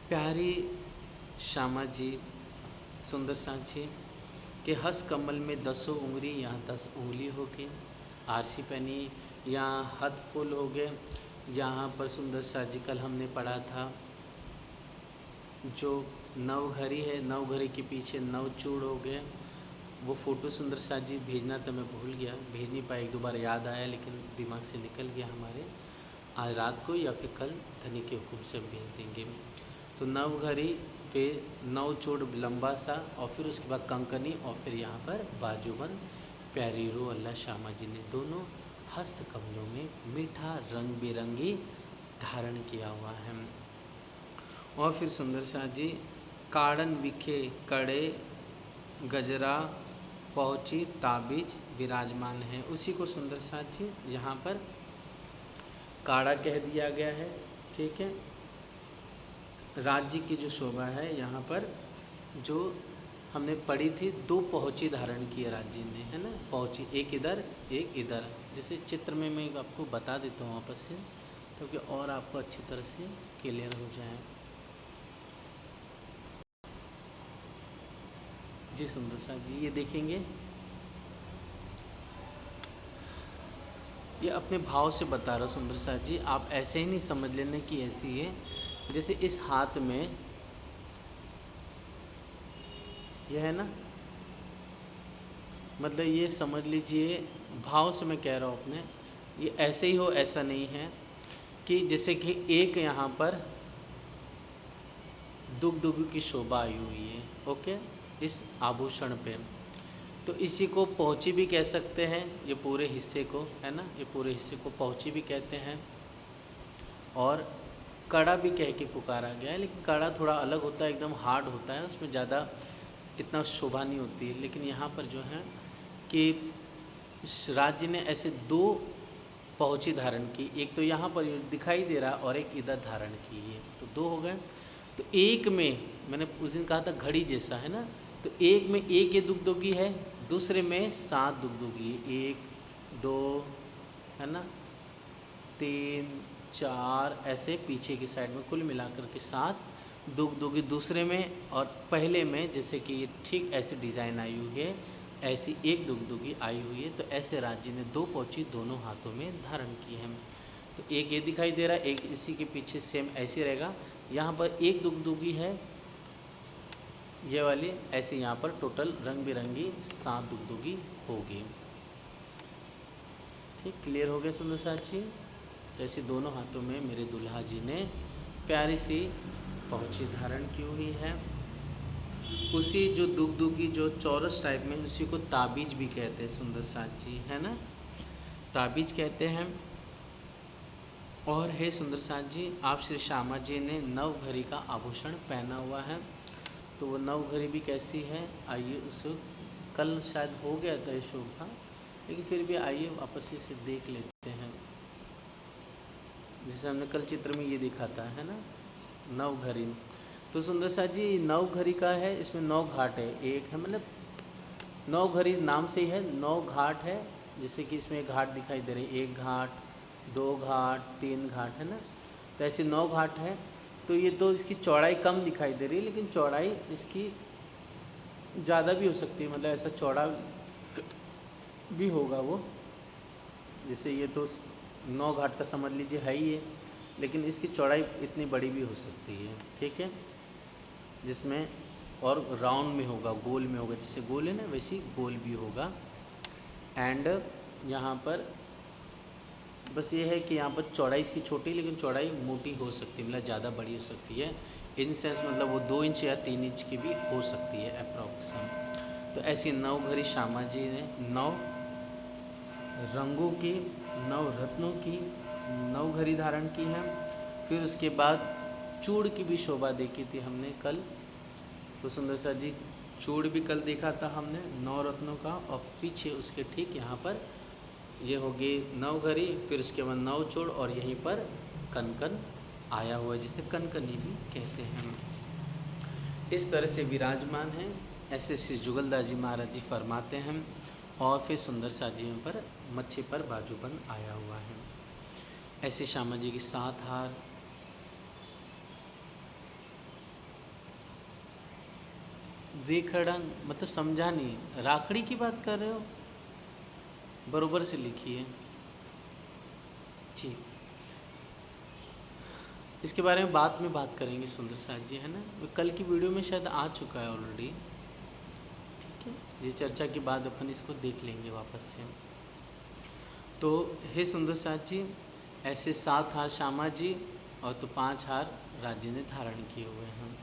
प्यारी श्यामा जी सुंदर साक्षी के हस कमल में 10 उंगली, यहाँ 10 उंगली हो गई, आरसी पहनी, यहाँ हथ फूल हो गए, यहाँ पर सुंदर सा जी कल हमने पढ़ा था जो नवघरी है, नवघरी के पीछे नवचूड़ हो गए। वो फ़ोटो सुंदर सा जी भेजना तो मैं भूल गया, भेज नहीं पाया, एक दो बार याद आया लेकिन दिमाग से निकल गया हमारे। आज रात को या फिर कल धनी के हुक्म से हम भेज देंगे। तो नवघरी पे नवचूड़ लंबा सा और फिर उसके बाद कंकनी और फिर यहाँ पर बाजूबंद प्यारी रो अल्लाह श्यामा जी ने दोनों हस्त कमलों में मीठा रंग बिरंगी धारण किया हुआ है। और फिर सुंदर सा जी काड़न विखे कड़े गजरा पहुँची ताबीज विराजमान है, उसी को सुंदर सा जी यहाँ पर काड़ा कह दिया गया है। ठीक है, राज्य की जो शोभा है यहाँ पर जो हमने पढ़ी थी 2 पहुँची धारण की राज्य ने, है ना, पहुँची एक इधर एक इधर, जैसे चित्र में मैं आपको बता देता हूँ वापस से क्योंकि और आपको अच्छी तरह से क्लियर हो जाए। जी सुंदर सा जी ये देखेंगे, ये अपने भाव से बता रहा सुंदर सा जी, आप ऐसे ही नहीं समझ लेना कि ऐसी है। जैसे इस हाथ में ये है ना, मतलब ये समझ लीजिए भाव से मैं कह रहा हूँ अपने, ये ऐसे ही हो ऐसा नहीं है कि जैसे कि एक यहाँ पर दुग दुग की शोभा आई हुई है, ओके, इस आभूषण पे, तो इसी को पहुँची भी कह सकते हैं, ये पूरे हिस्से को, है ना, ये पूरे हिस्से को पहुँची भी कहते हैं और कड़ा भी कह के पुकारा गया है। लेकिन कड़ा थोड़ा अलग होता है, एकदम हार्ड होता है, उसमें ज़्यादा इतना शोभा नहीं होती है। लेकिन यहाँ पर जो है कि राज्य ने ऐसे 2 पहुँची धारण की, एक तो यहाँ पर दिखाई दे रहा और एक इधर धारण की है, तो 2 हो गए। तो एक में मैंने उस दिन कहा था घड़ी जैसा, है ना, तो एक में एक ये दुगदुगी है, दूसरे में 7 दुगदुगी, 1 2 है ना, 3 4 ऐसे पीछे की साइड में, कुल मिलाकर के 7 दुगदुगी दूसरे में, और पहले में जैसे कि ये ठीक ऐसी डिज़ाइन आई हुई है, ऐसी एक दुगदुगी आई हुई है। तो ऐसे राज जी ने 2 पोची दोनों हाथों में धारण की है। तो एक ये दिखाई दे रहा है, एक इसी के पीछे सेम ऐसे रहेगा। यहाँ पर एक दुगदुगी है ये वाली, ऐसे यहाँ पर टोटल रंग बिरंगी 7 दुगदुगी होगी। ठीक, क्लियर हो गया सुंदर साथी। जैसे दोनों हाथों में मेरे दुल्हा जी ने प्यारी सी पहुँची धारण की हुई है। उसी जो दुगदुगी जो चौरस टाइप में, उसी को ताबीज भी कहते हैं सुंदर साथी, है ना, ताबीज कहते हैं। और हे सुंदर साथ जी, आप श्री श्यामा जी ने नव घड़ी का आभूषण पहना हुआ है। तो वो नव घड़ी भी कैसी है, आइए उस कल शायद हो गया था ये शोभा, लेकिन फिर भी आइए वापस इसे देख लेते हैं। जैसे हमने कल चित्र में ये देखा था, है ना, नव घड़ी। तो सुंदर साथ जी नव घड़ी का है, इसमें 9 घाट है। एक है मतलब नव घड़ी नाम से ही है, 9 घाट है। जैसे कि इसमें घाट दिखाई दे रहे हैं, 1 घाट, 2 घाट, 3 घाट, है ना। तो ऐसे 9 घाट है। तो ये तो इसकी चौड़ाई कम दिखाई दे रही है, लेकिन चौड़ाई इसकी ज़्यादा भी हो सकती है, मतलब ऐसा चौड़ा भी होगा वो। जैसे ये तो 9 घाट का समझ लीजिए है ही है, लेकिन इसकी चौड़ाई इतनी बड़ी भी हो सकती है। ठीक है, जिसमें और राउंड में होगा, गोल में होगा, जैसे गोल है ना वैसी गोल भी होगा। एंड यहाँ पर बस ये है कि यहाँ पर चौड़ाई इसकी छोटी, लेकिन चौड़ाई मोटी हो सकती है, मतलब ज़्यादा बड़ी हो सकती है। इन सेंस मतलब वो 2 इंच या 3 इंच की भी हो सकती है अप्रॉक्सिम। तो ऐसी 9 घड़ी श्यामा जी ने 9 रंगों की, 9 रत्नों की 9 घड़ी धारण की है। फिर उसके बाद चूड़ की भी शोभा देखी थी हमने कल। तो सुंदर सा जी चूड़ भी कल देखा था हमने 9 रत्नों का, और पीछे उसके ठीक यहाँ पर ये होगी 9 घड़ी, फिर उसके बाद 9 चूड़, और यहीं पर कनकन आया हुआ है, जिसे कनकनी भी कहते हैं। इस तरह से विराजमान है। ऐसे श्री जुगलदास जी महाराज जी फरमाते हैं। और फिर सुंदर साजियों पर मच्छी पर बाजूबंद आया हुआ है। ऐसे श्यामा जी की 7 हार, रेखड़ंग मतलब समझा नहीं, राखड़ी की बात कर रहे हो, बरोबर से लिखिए। ठीक, इसके बारे में बाद में बात करेंगे सुंदर साथ जी, है ना। कल की वीडियो में शायद आ चुका है ऑलरेडी। ठीक है, ये चर्चा के बाद अपन इसको देख लेंगे वापस से। तो हे सुंदर साथ जी, ऐसे 7 हार श्यामा जी और तो 5 हार राज जी ने धारण किए हुए हैं।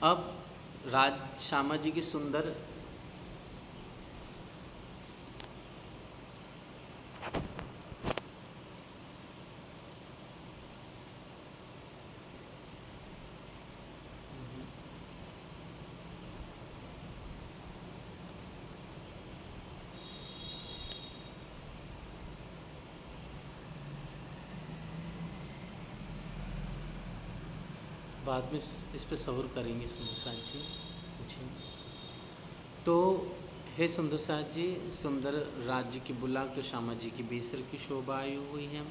अब राज श्यामा जी की सुंदर बाद में इस पे सब्र करेंगे सुंदर साथ जी। जी, तो हे सुंदर साथ जी, सुंदर राज्य की बुलाक तो श्यामा जी की बेसर की शोभा आई हुई है।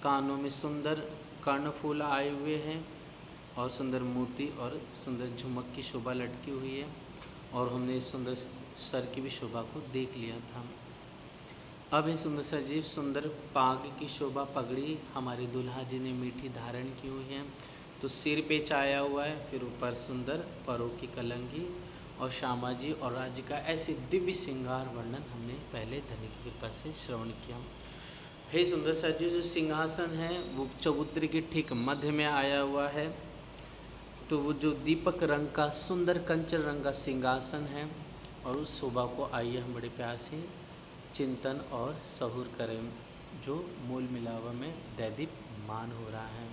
कानों में सुंदर कर्णफूल आए हुए हैं, और सुंदर मूर्ति और सुंदर झुमक की शोभा लटकी हुई है। और हमने इस सुंदर सर की भी शोभा को देख लिया था। अब है सुंदर सजीव सुंदर पाग की शोभा पगड़ी हमारे दुल्हा जी ने मीठी धारण की हुई है। तो सिर पे छाया हुआ है, फिर ऊपर सुंदर परों की कलंगी, और श्यामा जी और राज्य का ऐसे दिव्य श्रृंगार वर्णन हमने पहले धनी की कृपा से श्रवण किया। हे सुंदर सजीव, जो सिंहासन है वो चबूतरे के ठीक मध्य में आया हुआ है। तो वो जो दीपक रंग का सुंदर कंचन रंग का सिंहासन है, और उस शोभा को आइए हम बड़े प्यार से चिंतन और सहूर करें, जो मूल मिलावा में दैदीप्यमान हो रहा है।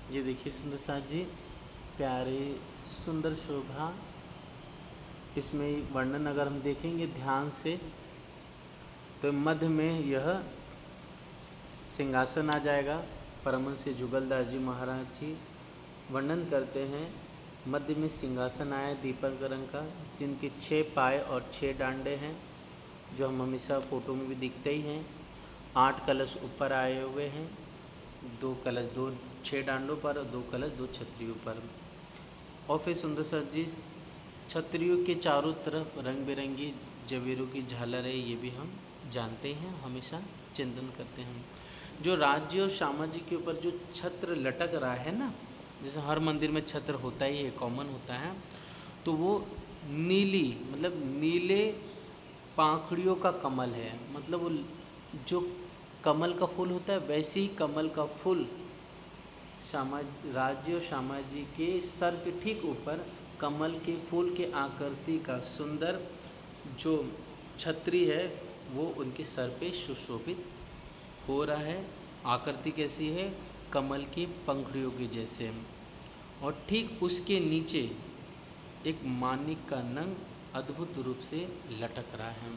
ये देखिए सुंदर साथ जी, प्यारे सुंदर शोभा। इसमें वर्णन अगर हम देखेंगे ध्यान से, तो मध्य में यह सिंहासन आ जाएगा। परमहंस जुगलदास जी महाराज जी वर्णन करते हैं, मध्य में सिंहासन आया दीपक रंग का, जिनके 6 पाए और 6 डांडे हैं, जो हम हमेशा फोटो में भी दिखते ही हैं। 8 कलश ऊपर आए हुए हैं, 2 कलश 2 6 डांडों पर और 2 कलश 2 छतरियों पर। और फिर सुंदर सर जी छतरियों के चारों तरफ रंग बिरंगी जवेरों की झालर है, ये भी हम जानते हैं, हमेशा चिंतन करते हैं। जो राज्य और श्यामा जी के ऊपर जो छत्र लटक रहा है ना, जैसे हर मंदिर में छत्र होता ही है, कॉमन होता है, तो वो नीली मतलब नीले पाखड़ियों का कमल है। मतलब वो जो कमल का फूल होता है वैसे ही कमल का फूल श्यामा राज्य और श्यामा जी के सर के ठीक ऊपर कमल के फूल के आकृति का सुंदर जो छतरी है वो उनके सर पे सुशोभित हो रहा है। आकृति कैसी है? कमल की पंखुड़ियों के जैसे। और ठीक उसके नीचे एक मानिक का नंग अद्भुत रूप से लटक रहा है,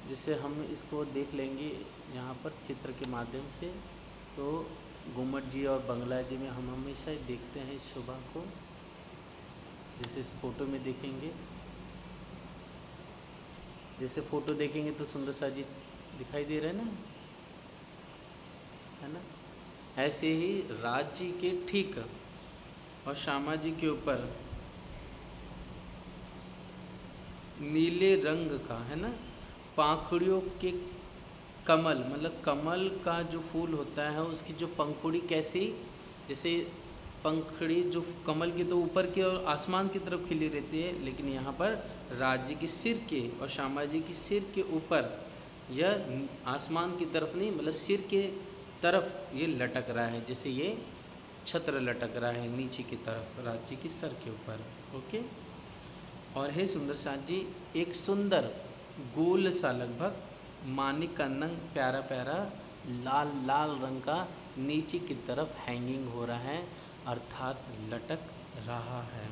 जिससे हम इसको देख लेंगे यहाँ पर चित्र के माध्यम से। तो घुमट जी और बंगला जी में हम हमेशा देखते हैं इस शोभा को, जैसे इस फोटो में देखेंगे, जैसे फोटो देखेंगे तो सुंदर सा जी दिखाई दे रहे हैं ना, है ना। ऐसे ही राज जी के ठीक और श्यामा जी के ऊपर नीले रंग का, है ना, पाखुड़ियों के कमल, मतलब कमल का जो फूल होता है उसकी जो पंखुड़ी कैसी, जैसे पंखुड़ी जो कमल की तो ऊपर की और आसमान की तरफ खिली रहती है, लेकिन यहाँ पर राज्य के सिर के और श्यामा जी की सिर के ऊपर यह आसमान की तरफ नहीं, मतलब सिर के तरफ ये लटक रहा है, जैसे ये छत्र लटक रहा है नीचे की तरफ राज्य के सर के ऊपर। ओके। और हे सुंदर साथ जी, एक सुंदर गोल सा लगभग मानिक का नंग प्यारा प्यारा लाल लाल रंग का नीचे की तरफ हैंगिंग हो रहा है, अर्थात लटक रहा है।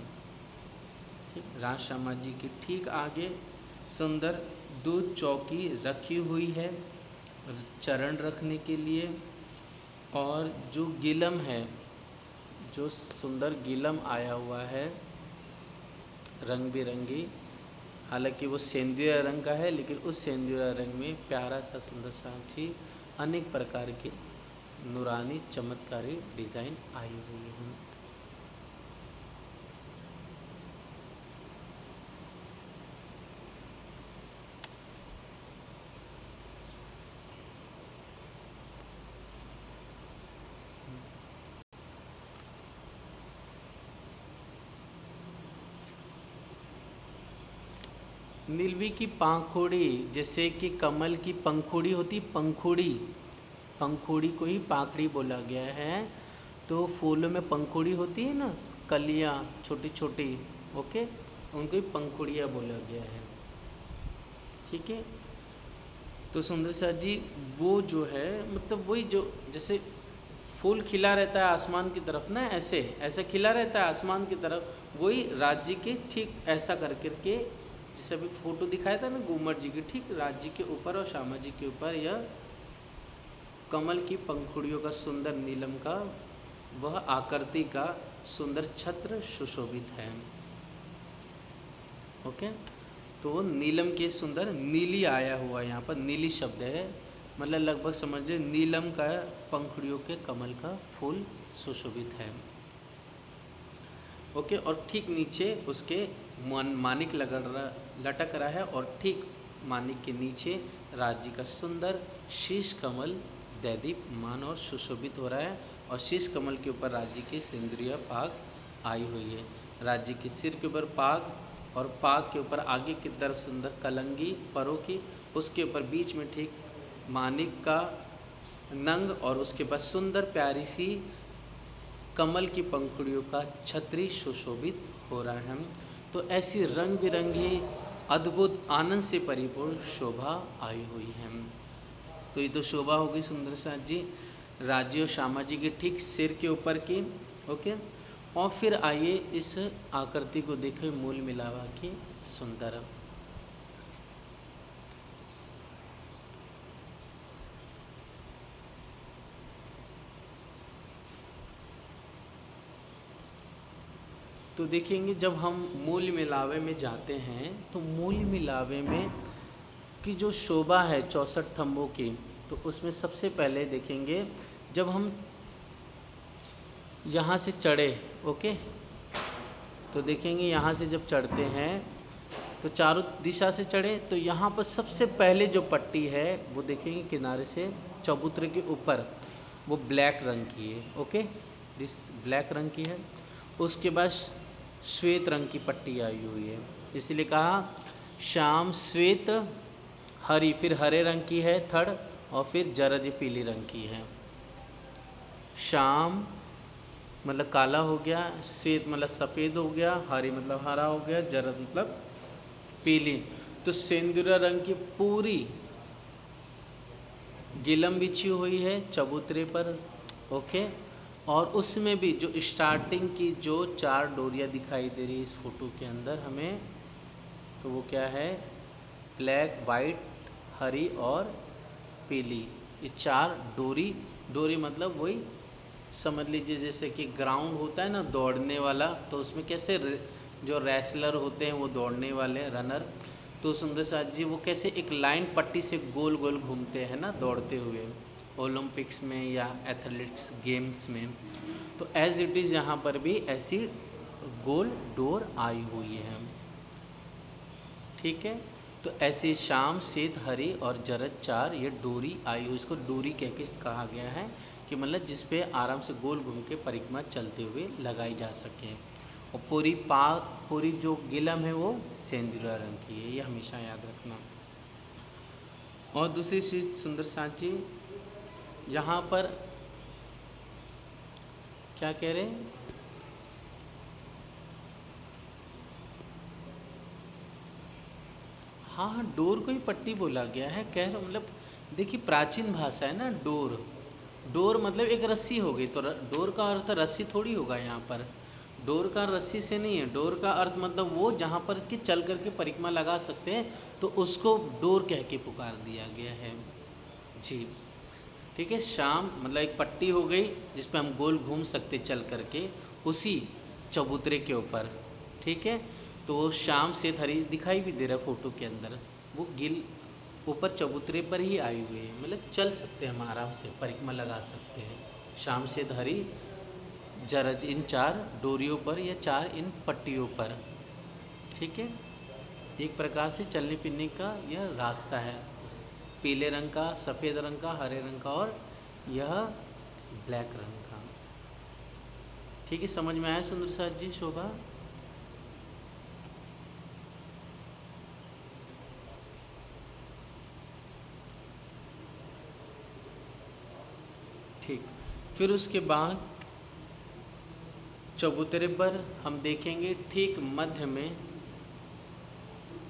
ठीक, राज श्यामा जी के ठीक आगे सुंदर 2 चौकी रखी हुई है चरण रखने के लिए। और जो गिलम है, जो सुंदर गिलम आया हुआ है रंग बिरंगी, हालांकि वो सेंदुरा रंग का है, लेकिन उस सेंदुरा रंग में प्यारा सा सुंदर सा अच्छी अनेक प्रकार के नूरानी चमत्कारी डिज़ाइन आई हुई हैं। नीलवी की पंखुड़ी, जैसे कि कमल की पंखुड़ी होती, पंखुड़ी, पंखुड़ी को ही पाखड़ी बोला गया है। तो फूलों में पंखुड़ी होती है ना, कलियाँ छोटी छोटी, ओके, उनको ही पंखुड़ियाँ बोला गया है। ठीक है। तो सुंदर सा जी वो जो है, मतलब वही जो जैसे फूल खिला रहता है आसमान की तरफ ना, ऐसे ऐसे खिला रहता है आसमान की तरफ, वही राज्य के ठीक ऐसा कर करके, जैसे अभी फोटो दिखाया था ना घूमर जी की, ठीक राज्य के ऊपर और श्यामा जी के ऊपर यह कमल की पंखुड़ियों का सुंदर नीलम का वह आकृति का सुंदर छत्र सुशोभित है। ओके। तो नीलम के सुंदर नीली आया हुआ यहाँ पर, नीली शब्द है, मतलब लगभग समझ लीजिए नीलम का पंखुड़ियों के कमल का फूल सुशोभित है। ओके। और ठीक नीचे उसके मानिक लटक रहा है, और ठीक मानिक के नीचे राज्य का सुंदर शीश कमल दैदीप्यमान और सुशोभित हो रहा है, और शीश कमल के ऊपर राज्य की सिंदूरीय पाग आई हुई है। राज्य के सिर के ऊपर पाग, और पाग के ऊपर आगे की तरफ सुंदर कलंगी परों की, उसके ऊपर बीच में ठीक मानिक का नंग, और उसके बाद सुंदर प्यारी सी कमल की पंखुड़ियों का छतरी सुशोभित हो रहा है। तो ऐसी रंग बिरंगी अद्भुत आनंद से परिपूर्ण शोभा आई हुई है। तो ये तो शोभा हो गई सुंदर साथ जी राज्य और श्यामा जी के ठीक सिर के ऊपर की। ओके। और फिर आइए इस आकृति को देखें मूल मिलावा की सुंदर। तो देखेंगे जब हम मूल मिलावे में जाते हैं तो मूल मिलावे में की जो शोभा है 64 थंबों की, तो उसमें सबसे पहले देखेंगे जब हम यहाँ से चढ़े, ओके, तो देखेंगे यहाँ से जब चढ़ते हैं तो चारों दिशा से चढ़े तो यहाँ पर सबसे पहले जो पट्टी है वो देखेंगे किनारे से चबूतरे के ऊपर वो ब्लैक रंग की है, ओके, दिस ब्लैक रंग की है। उसके बाद श्वेत रंग की पट्टी आई हुई है, इसीलिए कहा श्याम श्वेत हरी, फिर हरे रंग की है थर्ड, और फिर जरद पीली रंग की है। श्याम मतलब काला हो गया, श्वेत मतलब सफ़ेद हो गया, हरी मतलब हरा हो गया, जरद मतलब पीली। तो सिंदूर रंग की पूरी गिलम बिछी हुई है चबूतरे पर, ओके। और उसमें भी जो स्टार्टिंग की जो 4 डोरियाँ दिखाई दे रही है इस फोटो के अंदर हमें, तो वो क्या है, ब्लैक, वाइट, हरी और पीली, ये 4 डोरी मतलब वही समझ लीजिए जैसे कि ग्राउंड होता है ना दौड़ने वाला, तो उसमें कैसे जो रेसलर होते हैं वो दौड़ने वाले रनर, तो सुंदर साथ जी वो कैसे एक लाइन पट्टी से गोल गोल घूमते हैं ना दौड़ते हुए ओलंपिक्स में या एथलेटिक्स गेम्स में, तो एज इट इज़ यहाँ पर भी ऐसी गोल डोर आई हुई है, ठीक है। तो ऐसे शाम, श्वेत, हरी और जरद 4 ये डोरी आई हुई, इसको डोरी कह के कहा गया है कि मतलब जिस पे आराम से गोल घूम के परिक्रमा चलते हुए लगाई जा सके। और पूरी जो गिलम है वो सेंदूरा रंग की है, ये हमेशा याद रखना। और दूसरी चीज़ सुंदर साथ जी, यहाँ पर क्या कह रहे हैं, हाँ डोर को ही पट्टी बोला गया है, कह रहा मतलब देखिए प्राचीन भाषा है ना, डोर मतलब एक रस्सी हो गई, तो डोर का अर्थ रस्सी थोड़ी होगा यहाँ पर, डोर का रस्सी से नहीं है, डोर का अर्थ मतलब वो जहाँ पर इसकी चल करके परिक्रमा लगा सकते हैं, तो उसको डोर कह के पुकार दिया गया है जी, ठीक है। शाम मतलब एक पट्टी हो गई जिस पे हम गोल घूम सकते चल करके उसी चबूतरे के ऊपर, ठीक है। तो वो शाम से हरी दिखाई भी दे रहा है फोटो के अंदर, वो गिल ऊपर चबूतरे पर ही आई हुई है, मतलब चल सकते हैं हम आराम से परिक्रमा लगा सकते हैं शाम से हरी जरज इन 4 डोरियों पर या 4 इन पट्टियों पर, ठीक है। एक प्रकार से चलने फिरने का यह रास्ता है, पीले रंग का, सफ़ेद रंग का, हरे रंग का और यह ब्लैक रंग का, ठीक है। समझ में आया सुंदर साथ जी, शोभा? ठीक, फिर उसके बाद चबूतरे पर हम देखेंगे ठीक मध्य में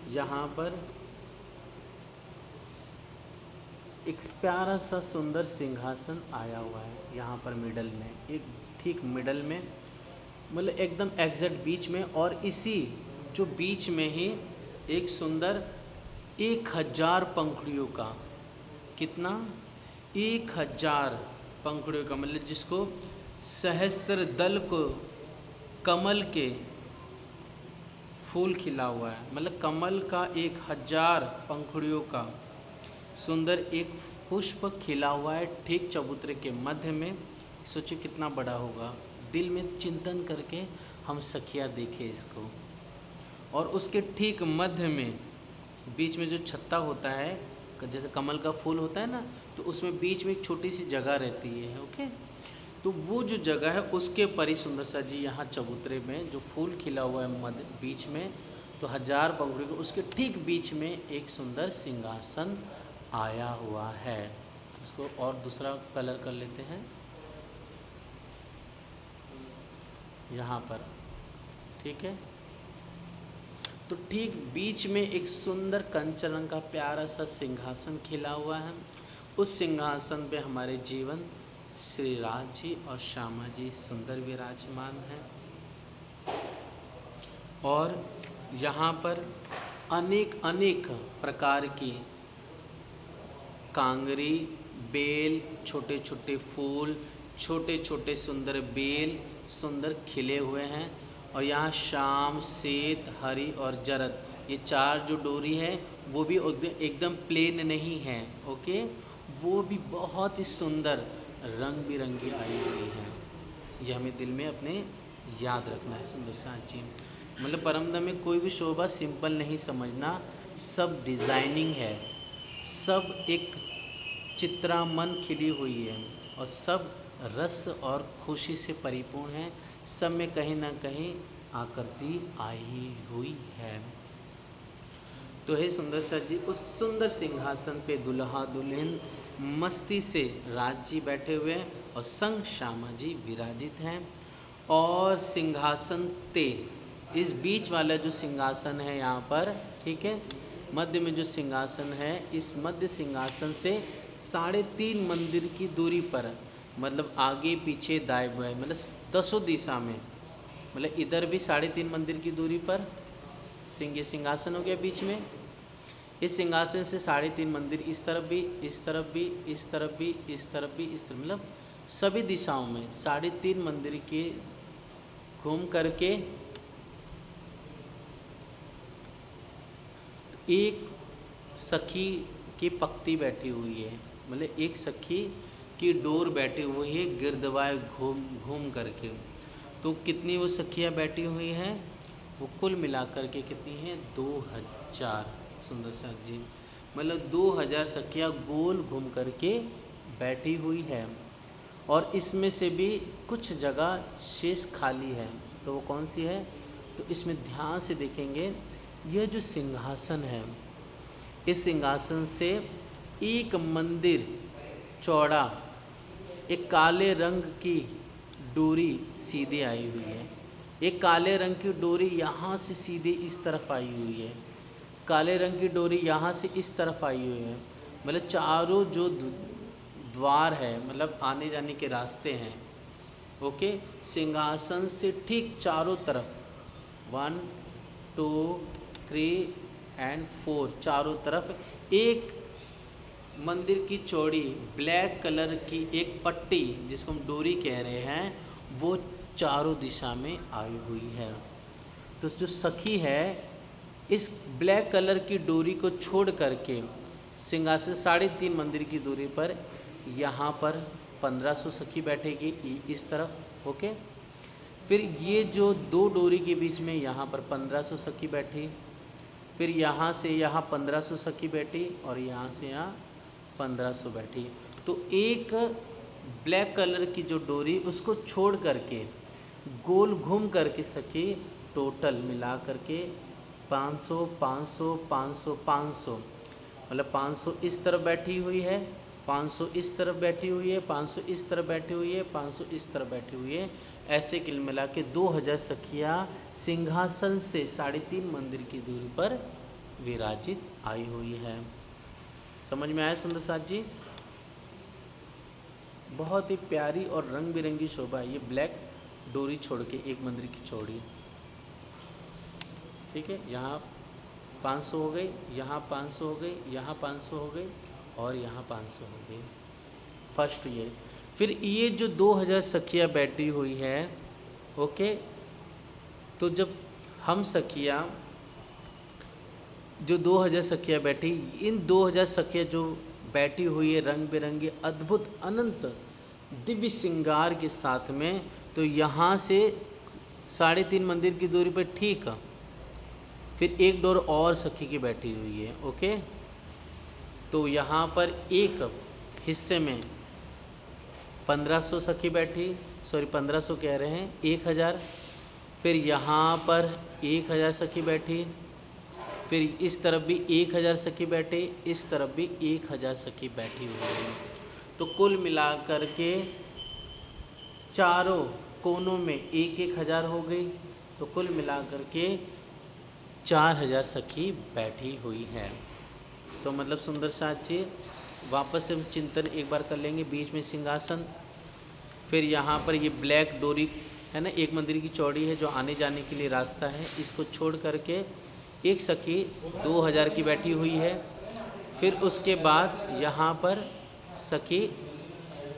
यहाँ पर एक प्यारा सा सुंदर सिंहासन आया हुआ है, यहाँ पर मिडल में, एक ठीक मिडल में मतलब एकदम एग्जैक्ट बीच में, और इसी जो बीच में ही एक सुंदर 1000 पंखुड़ियों का, कितना, 1000 पंखुड़ियों का, मतलब जिसको सहस्त्र दल को कमल के फूल खिला हुआ है, मतलब कमल का 1000 पंखुड़ियों का सुंदर एक पुष्प खिला हुआ है ठीक चबूतरे के मध्य में। सोचिए कितना बड़ा होगा, दिल में चिंतन करके हम सखिया देखें इसको। और उसके ठीक मध्य में बीच में जो छत्ता होता है, जैसे कमल का फूल होता है ना, तो उसमें बीच में एक छोटी सी जगह रहती है, ओके। तो वो जो जगह है उसके पर ही सुंदर सा जी यहाँ चबूतरे में जो फूल खिला हुआ है मध्य बीच में, तो 1000 पंखुड़ी को उसके ठीक बीच में एक सुंदर सिंहासन आया हुआ है। इसको और दूसरा कलर कर लेते हैं यहाँ पर, ठीक है। तो ठीक बीच में एक सुंदर कंचन रंग का प्यारा सा सिंहासन खिला हुआ है, उस सिंहासन पे हमारे जीवन श्री राज जी और श्यामा जी सुंदर विराजमान हैं। और यहाँ पर अनेक अनेक प्रकार की कांगरी, बेल, छोटे छोटे फूल, छोटे छोटे सुंदर बेल सुंदर खिले हुए हैं। और यहाँ शाम, श्वेत, हरि और जरद, ये चार जो डोरी है वो भी एकदम प्लेन नहीं है। ओके, वो भी बहुत ही सुंदर रंग बिरंगी आई हुई हैं। ये हमें दिल में अपने याद रखना है। सुंदर साथ जी, मतलब परमधाम में कोई भी शोभा सिंपल नहीं समझना, सब डिज़ाइनिंग है, सब एक चित्रामन खिली हुई है और सब रस और खुशी से परिपूर्ण है। सब में कहीं ना कहीं आकृति आई हुई है। तो हे सुंदर सर जी, उस सुंदर सिंहासन पे दुल्हा दुल्हन मस्ती से राज जी बैठे हुए हैं और संग श्यामा जी विराजित हैं। और सिंहासन ते, इस बीच वाला जो सिंहासन है यहाँ पर, ठीक है, मध्य में जो सिंहासन है, इस मध्य सिंहासन से 3.5 मंदिर की दूरी पर, मतलब आगे पीछे दाएं बाएं, मतलब 10 दिशा में, मतलब इधर भी 3.5 मंदिर की दूरी पर सिंहासन हो गया बीच में। इस सिंहासन से 3.5 मंदिर इस तरफ भी, इस तरफ भी, इस तरफ भी, इस तरफ भी, इस तरफ, मतलब सभी दिशाओं में 3.5 मंदिर के घूम करके एक सखी की पक्ति बैठी हुई है, मतलब एक सखी की डोर बैठी हुई है गिरदवाए घूम घूम करके। तो कितनी वो सखियाँ बैठी हुई हैं, वो कुल मिलाकर के कितनी हैं, 2000। सुंदर सर जी, मतलब 2000 सखियाँ गोल घूम करके बैठी हुई है। और इसमें से भी कुछ जगह शेष खाली है, तो वो कौन सी है, तो इसमें ध्यान से देखेंगे, यह जो सिंहासन है, इस सिंहासन से एक मंदिर चौड़ा एक काले रंग की डोरी सीधे आई हुई है। एक काले रंग की डोरी यहाँ से सीधे इस तरफ आई हुई है, काले रंग की डोरी यहाँ से इस तरफ आई हुई है, मतलब चारों जो द्वार है, मतलब आने जाने के रास्ते हैं, ओके, सिंहासन से ठीक चारों तरफ 1 2 3 एंड 4 चारों तरफ एक मंदिर की चौड़ी ब्लैक कलर की एक पट्टी, जिसको हम डोरी कह रहे हैं, वो चारों दिशा में आई हुई है। तो जो सखी है, इस ब्लैक कलर की डोरी को छोड़ करके सिंहासन 3.5 मंदिर की दूरी पर यहाँ पर 1500 सखी बैठेगी इस तरफ। ओके, फिर ये जो 2 डोरी के बीच में यहाँ पर 1500 सखी बैठी, फिर यहाँ से यहाँ 1500 सखी बैठी और यहाँ से यहाँ 1500 बैठी। तो एक ब्लैक कलर की जो डोरी, उसको छोड़ करके गोल घूम करके सखी टोटल मिला करके 500 500 500 500, मतलब 500 इस तरफ बैठी हुई है, 500 इस तरफ बैठी हुई है, 500 इस तरफ बैठी हुई है, 500 इस तरफ बैठी हुई है, ऐसे कुल मिला के 2000 सखियाँ सिंहासन से 3.5 मंदिर की दूरी पर विराजित आई हुई है। समझ में आया सुंदर साथ जी? बहुत ही प्यारी और रंग बिरंगी शोभा है ये ब्लैक डोरी छोड़ के एक मंदिर की चौड़ी। ठीक है, यहाँ 500 हो गई, यहाँ 500 हो गई, यहाँ 500 हो गई और यहाँ 500 हो गई। फर्स्ट ये, फिर ये जो 2000 सखियाँ बैठी हुई है, ओके, तो जब हम सखियाँ जो 2000 सखियाँ बैठी, इन 2000 सखियाँ जो बैठी हुई है रंग बिरंगी अद्भुत अनंत दिव्य श्रृंगार के साथ में, तो यहाँ से 3.5 मंदिर की दूरी पर ठीक, फिर एक डोर और सखी की बैठी हुई है। ओके, तो यहाँ पर एक हिस्से में 1500 सखी बैठी, 1500 कह रहे हैं, 1000, फिर यहाँ पर 1000 सखी बैठी, फिर इस तरफ भी 1000 सखी बैठे, इस तरफ भी 1000 सखी बैठी हुई है। तो कुल मिलाकर के चारों कोनों में 1000 हो गई, तो कुल मिलाकर के 4000 सखी बैठी हुई है। तो मतलब सुंदर साथ जी, वापस से चिंतन एक बार कर लेंगे। बीच में सिंहासन, फिर यहाँ पर ये ब्लैक डोरी है ना, एक मंदिर की चौड़ी है जो आने जाने के लिए रास्ता है, इसको छोड़ करके एक सखी 2000 की बैठी हुई है। फिर उसके बाद यहाँ पर सखी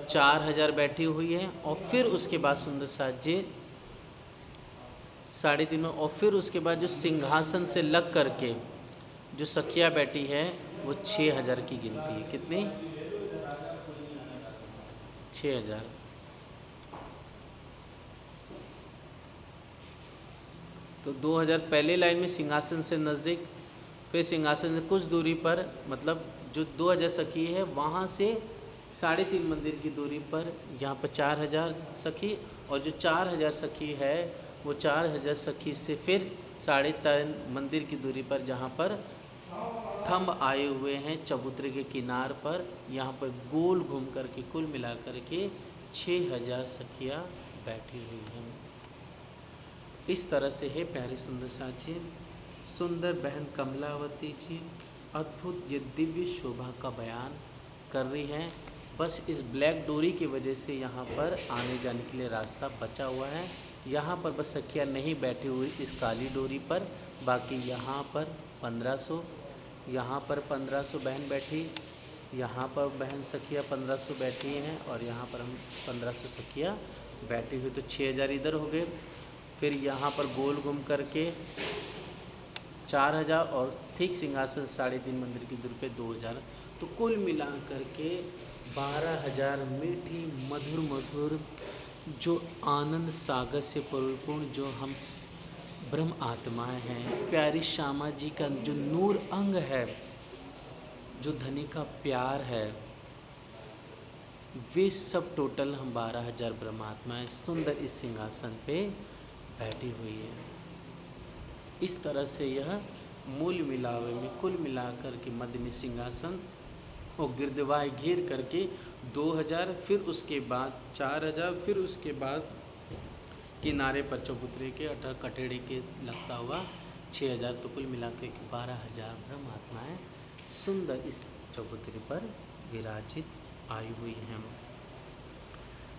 4000 बैठी हुई है, और फिर उसके बाद सुंदर साथ जी 3.5 में, और फिर उसके बाद जो सिंहासन से लग करके जो सखिया बैठी है वो 6,000 की गिनती है। कितनी? 6,000। तो 2,000 पहले लाइन में सिंहासन से नज़दीक, फिर सिंहासन से कुछ दूरी पर, मतलब जो 2,000 सखी है वहाँ से 3.5 मंदिर की दूरी पर यहाँ पर 4,000 सखी, और जो 4,000 सखी है वो 4,000 सखी से फिर 3.5 मंदिर की दूरी पर जहाँ पर थंब आए हुए हैं चबूतरे के किनार पर, यहाँ पर गोल घूम कर के कुल मिलाकर के 6,000 सखियाँ बैठी हुई हैं। इस तरह से है प्यारी सुंदर साची, सुंदर बहन कमलावती जी अद्भुत ये दिव्य शोभा का बयान कर रही हैं। बस इस ब्लैक डोरी की वजह से यहाँ पर आने जाने के लिए रास्ता बचा हुआ है। यहाँ पर बस सखियाँ नहीं बैठी हुई इस काली डोरी पर, बाकी यहाँ पर 1500, यहाँ पर 1500 बहन बैठी, यहाँ पर बहन सखियाँ 1500 बैठी हैं, और यहाँ पर हम 1500 सखियाँ बैठी हुई, तो 6,000 इधर हो गए। फिर यहाँ पर गोल घूम करके 4,000, और ठीक सिंहासन 3.5 मंदिर की दूरी पे 2,000, तो कुल मिला करके 12,000 मीठी मधुर मधुर जो आनंद सागर से परिपूर्ण जो हम ब्रह्म आत्माएं हैं, प्यारी श्यामा जी का जो नूर अंग है, जो धनी का प्यार है, वे सब टोटल हम 12,000 ब्रह्मात्माएं सुंदर इस सिंहासन पे बैठी हुई है। इस तरह से यह मूल मिलावे में कुल मिलाकर के मध्य में सिंहासन और गिरदवाए घेर करके 2,000, फिर उसके बाद 4,000, फिर उसके बाद किनारे पर चबूतरे के अटर कटेड़े के लगता हुआ 6,000, तो कुल मिलाकर के 12,000 ब्रह्मात्माएं सुंदर इस चबूतरे पर विराजित आई हुई हैं।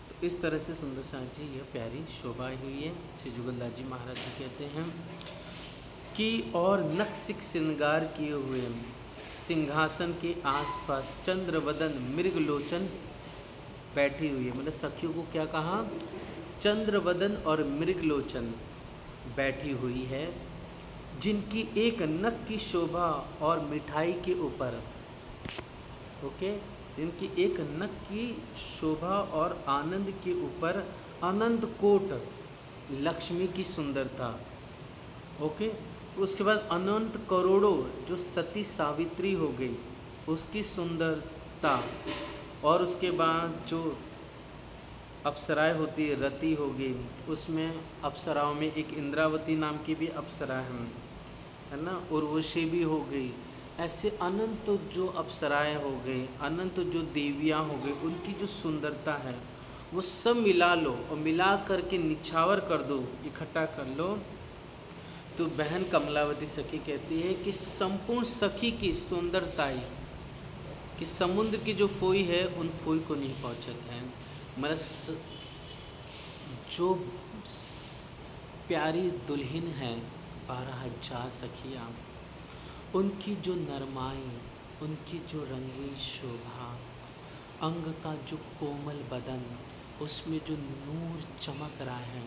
तो इस तरह से सुंदर साची यह प्यारी शोभा हुई है। श्री जुगलदास जी महाराज जी कहते हैं कि और नक्सिक श्रृंगार किए हुए सिंहासन के आसपास चंद्रवदन मृगलोचन बैठी हुई है। मतलब सखियों को क्या कहा? चंद्रवदन और मृगलोचन बैठी हुई है, जिनकी एक नक की शोभा और मिठाई के ऊपर, ओके, जिनकी एक नक की शोभा और आनंद के ऊपर अनंत कोट लक्ष्मी की सुंदरता, ओके। उसके बाद अनंत करोड़ों जो सती सावित्री हो गई उसकी सुंदरता, और उसके बाद जो अप्सराएं होती है, रति हो गई, उसमें अप्सराओं में एक इंद्रावती नाम की भी अप्सरा है ना, उर्वशी भी हो गई। ऐसे अनंत जो अप्सराएं हो गई, अनंत जो देवियां हो गई, उनकी जो सुंदरता है वो सब मिला लो और मिला करके निछावर कर दो, इकट्ठा कर लो, तो बहन कमलावती सखी कहती है कि संपूर्ण सखी की सुंदरता कि समुद्र की जो फोई है उन फोई को नहीं पहुँचत है। मतलब जो प्यारी दुल्हन है 12,000 सखियाँ, उनकी जो नरमाई, उनकी जो रंगीन शोभा, अंग का जो कोमल बदन, उसमें जो नूर चमक रहा है,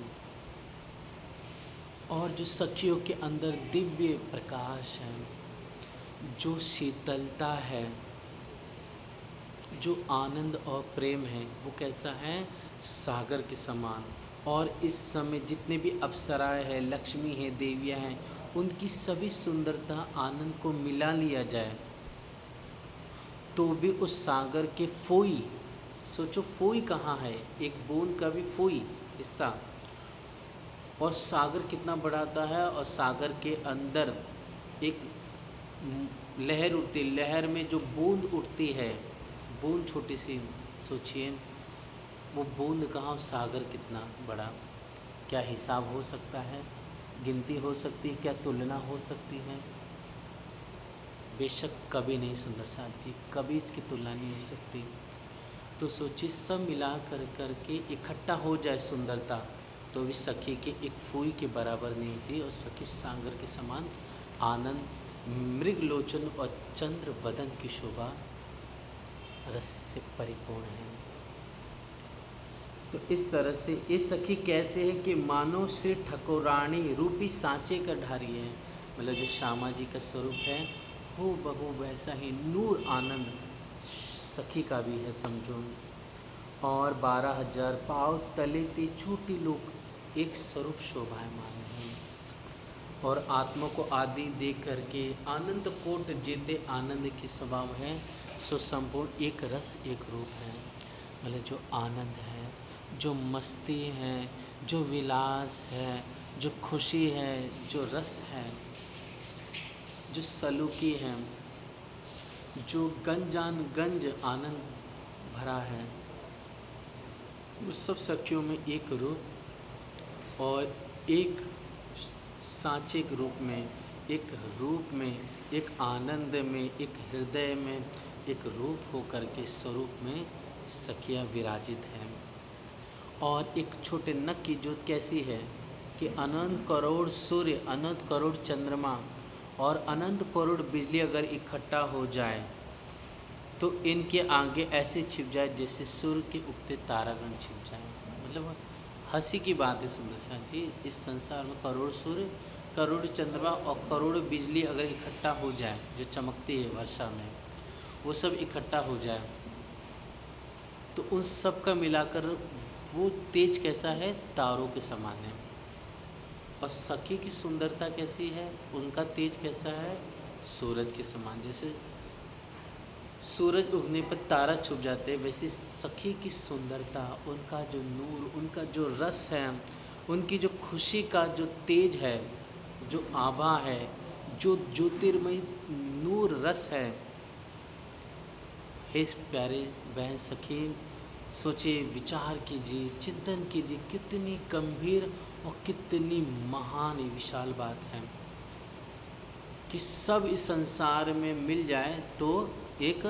और जो सखियों के अंदर दिव्य प्रकाश है, जो शीतलता है, जो आनंद और प्रेम है, वो कैसा है? सागर के समान। और इस समय जितने भी अप्सराएं हैं, लक्ष्मी हैं, देवियां हैं, उनकी सभी सुंदरता आनंद को मिला लिया जाए तो भी उस सागर के फोई, सोचो फोई कहाँ है, एक बूंद का भी फोई हिस्सा, और सागर कितना बढ़ाता है, और सागर के अंदर एक लहर उठती, लहर में जो बूंद उठती है, बूंद छोटी सी, सोचिए वो बूंद कहाँ, सागर कितना बड़ा, क्या हिसाब हो सकता है? गिनती हो सकती है? क्या तुलना हो सकती है? बेशक कभी नहीं सुंदर साथ जी, कभी इसकी तुलना नहीं हो सकती। तो सोचिए सब मिला कर के इकट्ठा हो जाए सुंदरता, तो भी सखी के एक फूल के बराबर नहीं होती, और सखी सागर के समान आनंद, मृगलोचन और चंद्र वदन की शोभा रस से परिपूर्ण है। तो इस तरह से ये सखी कैसे है कि मानो श्री ठकुरानी रूपी सांचे का ढारी है, मतलब जो श्यामा जी का स्वरूप है वो बहू वैसा ही नूर आनंद सखी का भी है समझो। और 12,000 पाँव तले ते छोटी लोग एक स्वरूप शोभायमान है। और आत्मा को आदि दे करके आनंद कोट जेते आनंद की स्वभाव है, सो संपूर्ण एक रस एक रूप है। मतलब जो आनंद है, जो मस्ती है, जो विलास है, जो खुशी है, जो रस है, जो सलूकी है, जो गंज आनंद भरा है, उस सब सखियों में एक रूप और एक सांचे के रूप में, एक आनंद में, एक हृदय में, एक रूप होकर के स्वरूप में सखियाँ विराजित हैं। और एक छोटे नख की ज्योत कैसी है कि अनंत करोड़ सूर्य, अनंत करोड़ चंद्रमा और अनंत करोड़ बिजली अगर इकट्ठा हो जाए तो इनके आगे ऐसे छिप जाए जैसे सूर्य के उगते तारागण छिप जाए। मतलब हंसी की बात है सुंदर जी, इस संसार में करोड़ सूर्य, करोड़ चंद्रमा और करोड़ बिजली अगर इकट्ठा हो जाए, जो चमकती है वर्षा में, वो सब इकट्ठा हो जाए तो उन सब का मिलाकर वो तेज कैसा है, तारों के समान है। और सखी की सुंदरता कैसी है, उनका तेज कैसा है, सूरज के समान। जैसे सूरज उगने पर तारा छुप जाते हैं, वैसे सखी की सुंदरता, उनका जो नूर, उनका जो रस है, उनकी जो खुशी का जो तेज है, जो आभा है, जो ज्योतिर्मय नूर रस है। हे प्यारे बहन सखी, सोचिए, विचार कीजिए, चिंतन कीजिए, कितनी गंभीर और कितनी महान विशाल बात है कि सब इस संसार में मिल जाए तो एक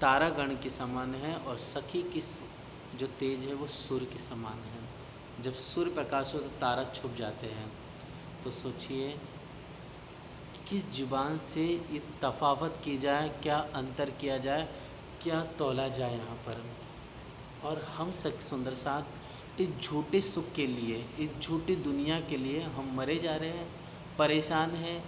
तारागण के समान है, और सखी की जो तेज है वो सूर्य के समान है। जब सूर्य प्रकाश हो तो तारा छुप जाते हैं। तो सोचिए किस जुबान से ये तफावत की जाए, क्या अंतर किया जाए, क्या तौला जाए यहाँ पर। और हम सुंदर साथ इस झूठे सुख के लिए, इस झूठी दुनिया के लिए हम मरे जा रहे हैं, परेशान हैं।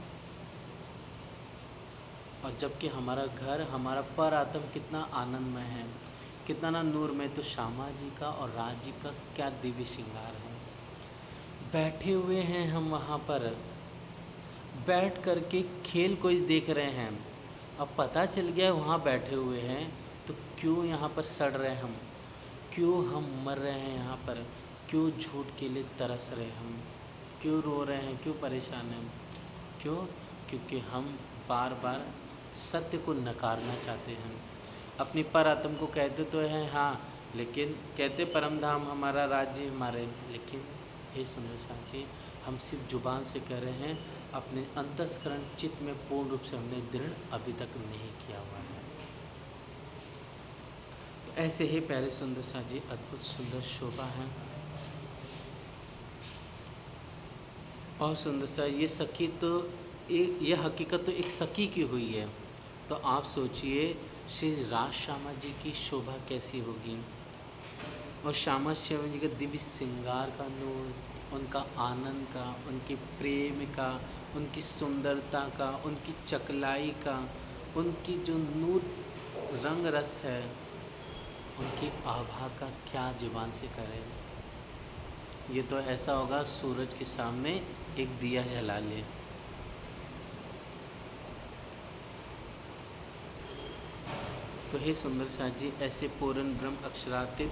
और जबकि हमारा घर, हमारा पर आत्म कितना आनंदमय है, कितना ना नूर में। तो श्यामा जी का और राज जी का क्या दिव्य श्रृंगार है। बैठे हुए हैं हम वहाँ पर, बैठ कर के खेल को देख रहे हैं। अब पता चल गया वहाँ बैठे हुए हैं तो क्यों यहाँ पर सड़ रहे हम, क्यों हम मर रहे हैं यहाँ पर, क्यों झूठ के लिए तरस रहे हम, क्यों रो रहे हैं, क्यों परेशान हैं, क्यों? क्योंकि हम बार बार सत्य को नकारना चाहते हैं। अपनी पर आत्म को कहते तो हैं हाँ, लेकिन कहते परम धाम हमारा राज्य हमारे, लेकिन हे सुंदर साची, हम सिर्फ जुबान से कह रहे हैं, अपने अंतस्करण चित्त में पूर्ण रूप से हमने दृढ़ अभी तक नहीं किया हुआ है। तो ऐसे ही प्यारे सुंदर साजी अद्भुत सुंदर शोभा है। और सुंदर सा ये सखी तो एक, यह हकीकत तो एक सखी की हुई है। तो आप सोचिए श्री राज श्यामा जी की शोभा कैसी होगी, और श्यामा श्यामा जी का दिव्य श्रृंगार का नूर, उनका आनंद का, उनके प्रेम का, उनकी सुंदरता का, उनकी चकलाई का, उनकी जो नूर रंग रस है, उनकी आभा का क्या जुबान से करें। ये तो ऐसा होगा सूरज के सामने एक दिया जला ले। तो हे सुंदर साथ जी, ऐसे पूर्ण ब्रह्म अक्षरातीत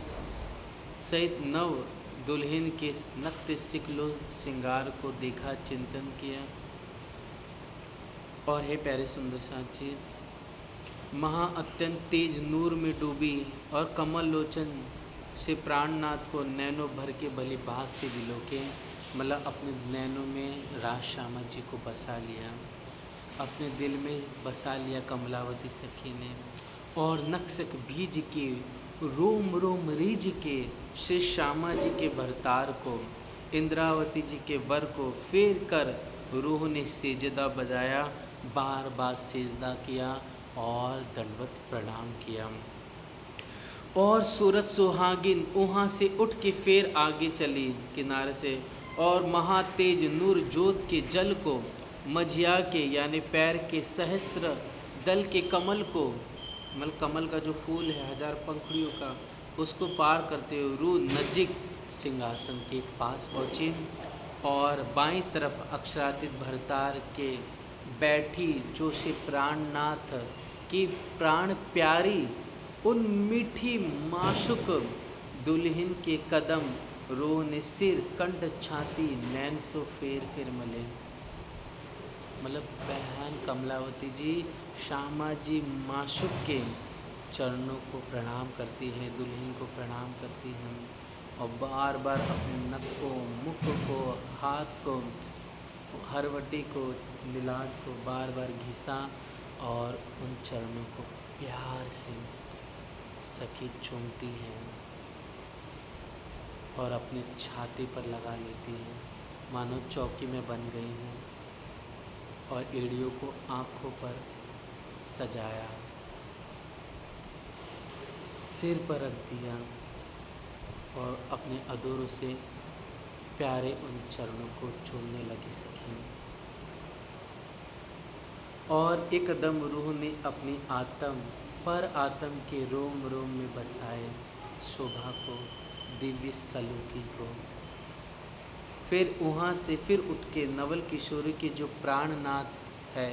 सहित नव दुल्हन के नक्त सिकलो श्रृंगार को देखा, चिंतन किया। और हे प्यारे सुंदर साथ जी, महा अत्यंत तेज नूर में डूबी और कमल लोचन से प्राणनाथ को नैनों भर के भली भाग से बिलोके, मतलब अपने नैनों में राज श्यामा जी को बसा लिया, अपने दिल में बसा लिया कमलावती सखी ने। और नक्सक बीज के रोम रोम रीझ के श्री श्यामा जी के भरतार को, इंद्रावती जी के वर को फेर कर रूह ने सेजदा बजाया, बार बार सेजदा किया और दंडवत प्रणाम किया। और सूरज सुहागिन वहाँ से उठ के फिर आगे चली किनारे से, और महातेज नूर जोत के जल को मझिया के यानी पैर के सहस्त्र दल के कमल को, मतलब कमल का जो फूल है 1000 पंखुड़ियों का, उसको पार करते हुए रूह नजीक सिंहासन के पास पहुँची। और बाईं तरफ अक्षरातीत भरतार के बैठी जो से प्राणनाथ की प्राण प्यारी उन मीठी माशुक दुल्हन के कदम रोने सिर कंठ छाती नैन सो फेर मले। मतलब बहन कमलावती जी श्यामा जी माशुक के चरणों को प्रणाम करती है, दुल्हन को प्रणाम करती हैं और बार बार अपने नख को, मुख को, हाथ को, हरवटी को, नीलाट को बार बार घिसा और उन चरणों को प्यार से सखी चूमती हैं और अपनी छाती पर लगा लेती हैं, मानो चौकी में बन गई हैं, और एड़ियों को आँखों पर सजाया, सिर पर रख दिया और अपने अधूरों से प्यारे उन चरणों को चूमने लगी सखी। और एकदम रूह ने अपनी आत्म पर आत्म के रोम रोम में बसाए शोभा को, दिव्य सलूकी को। फिर वहाँ से फिर उठ के नवल किशोरी के जो प्राणनाथ है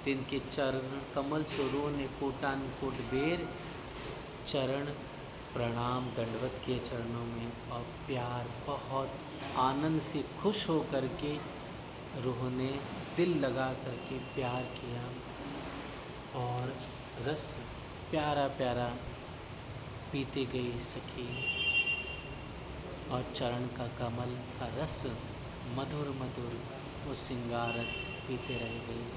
तिनके चरण कमल स्वरूह ने कोटान कोट बेर चरण प्रणाम दंडवत किए चरणों में, और प्यार बहुत आनंद से खुश हो कर के रूह ने दिल लगा करके प्यार किया और रस प्यारा प्यारा पीते गई सखी, और चरण का कमल का रस मधुर मधुर वो सिंगार रस पीते रह गई।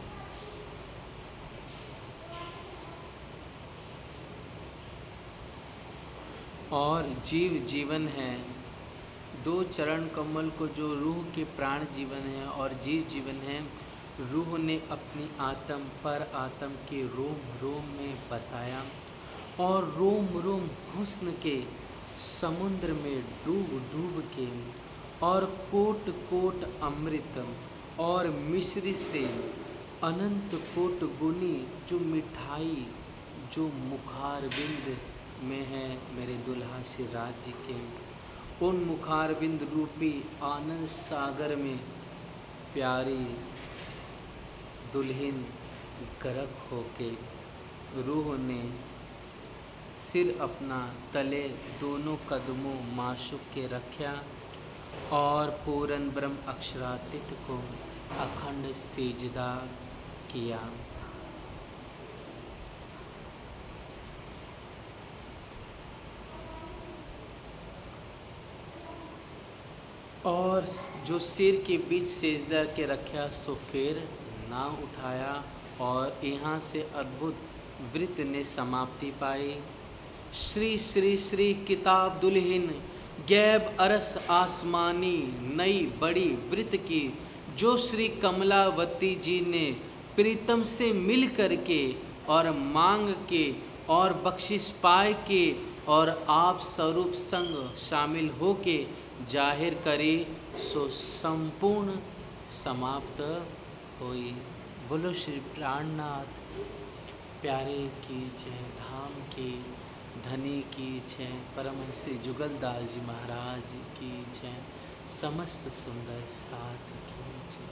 और जीव जीवन है, दो चरण कमल को जो रूह के प्राण जीवन है और जीव जीवन है, रूह ने अपनी आत्म पर आत्म के रोम रोम में बसाया और रोम रोम हुस्न के समुद्र में डूब डूब के, और कोट कोट अमृत और मिश्री से अनंत कोट गुनी जो मिठाई जो मुखारबिंद में है मेरे दुल्हा सिराज जी के, उन मुखारबिंद रूपी आनंद सागर में प्यारी दुल्हन गर्क होके रूह ने सिर अपना तले दोनों कदमों माशुक के रखा और पूरन ब्रह्म अक्षरातीत को अखंड सेजदा किया। और जो सिर के बीच सेजदा के रखा सो फिर ना उठाया, और यहाँ से अद्भुत वृत्त ने समाप्ति पाई। श्री श्री श्री किताब दुल्हन गैब अरस आसमानी नई बड़ी वृत्त की, जो श्री कमलावती जी ने प्रीतम से मिल करके और मांग के और बख्शिश पाए के और आप स्वरूप संग शामिल हो के जाहिर करे, सो संपूर्ण समाप्त हुई। बोलो श्री प्राणनाथ प्यारे की जय, धाम की धनी की जय, परमहंस श्री जुगलदास जी महाराज की जय, समस्त सुंदर साथ की जय।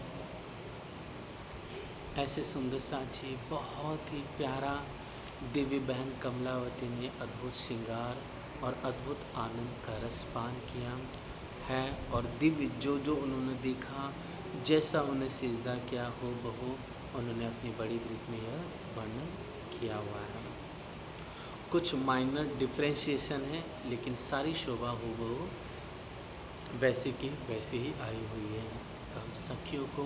ऐसे सुंदर साथ जी बहुत ही प्यारा दिव्य बहन कमलावती ने अद्भुत श्रृंगार और अद्भुत आनंद का रसपान किया है, और दिव्य जो जो उन्होंने देखा, जैसा उन्हें सिजदा किया हो बहू उन्होंने अपनी बड़ी वृत्त में यह वर्णन किया हुआ है। कुछ माइनर डिफ्रेंशिएशन है, लेकिन सारी शोभा हो बहू वैसे की वैसे ही आई हुई है। तो हम सखियों को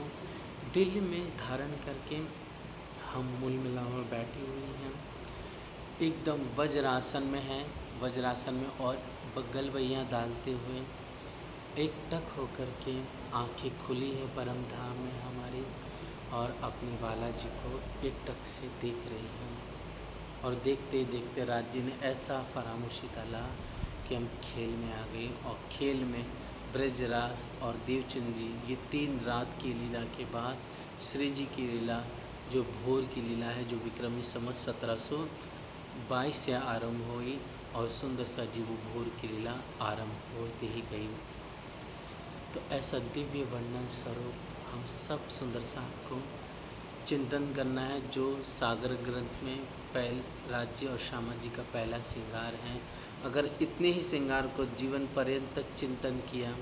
दिल में धारण करके हम मूल मिलाव बैठी हुई हैं, एकदम वज्रासन में है, वज्रासन में और गलवैयाँ डालते हुए एक टक होकर के आंखें खुली है परम धाम में हमारी, और अपने बालाजी को एक टक से देख रही हैं। और देखते देखते राज जी ने ऐसा फरामोशी डाला कि हम खेल में आ गए। और खेल में ब्रजराज और देवचंद जी, ये 3 रात की लीला के बाद श्री जी की लीला जो भोर की लीला है, जो विक्रमी संवत 1722 से आरंभ हुई और सुंदर सा जी वो भोर की लीला आरंभ होती ही गई। तो ऐसा दिव्य वर्णन स्वरूप हम सब सुंदर साथ को चिंतन करना है, जो सागर ग्रंथ में राज्य और श्यामा जी का पहला श्रृंगार है। अगर इतने ही श्रृंगार को जीवन पर्यंत तक चिंतन किया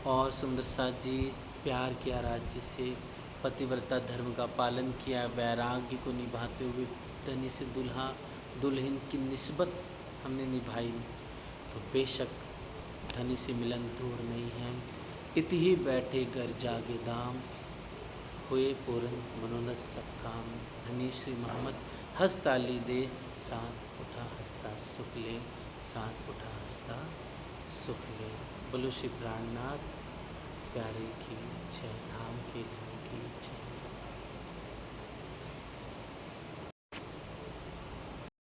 और सुंदर साथ जी प्यार किया राज्य से, पतिव्रता धर्म का पालन किया, वैराग्य को निभाते हुए धनी से दुल्हा दुल्हन की निस्बत हमने निभाई, तो बेशक धनी से मिलन दूर नहीं है। इति ही बैठे घर जागे दाम, हुए पूरन मनोरथ सब काम। धनी श्री मोहम्मद हस्ताली दे, साथ उठा हंसता सुख ले, साथ उठा हंसता सुख ले। बोलो श्री प्राणनाथ प्यारे की जय। धाम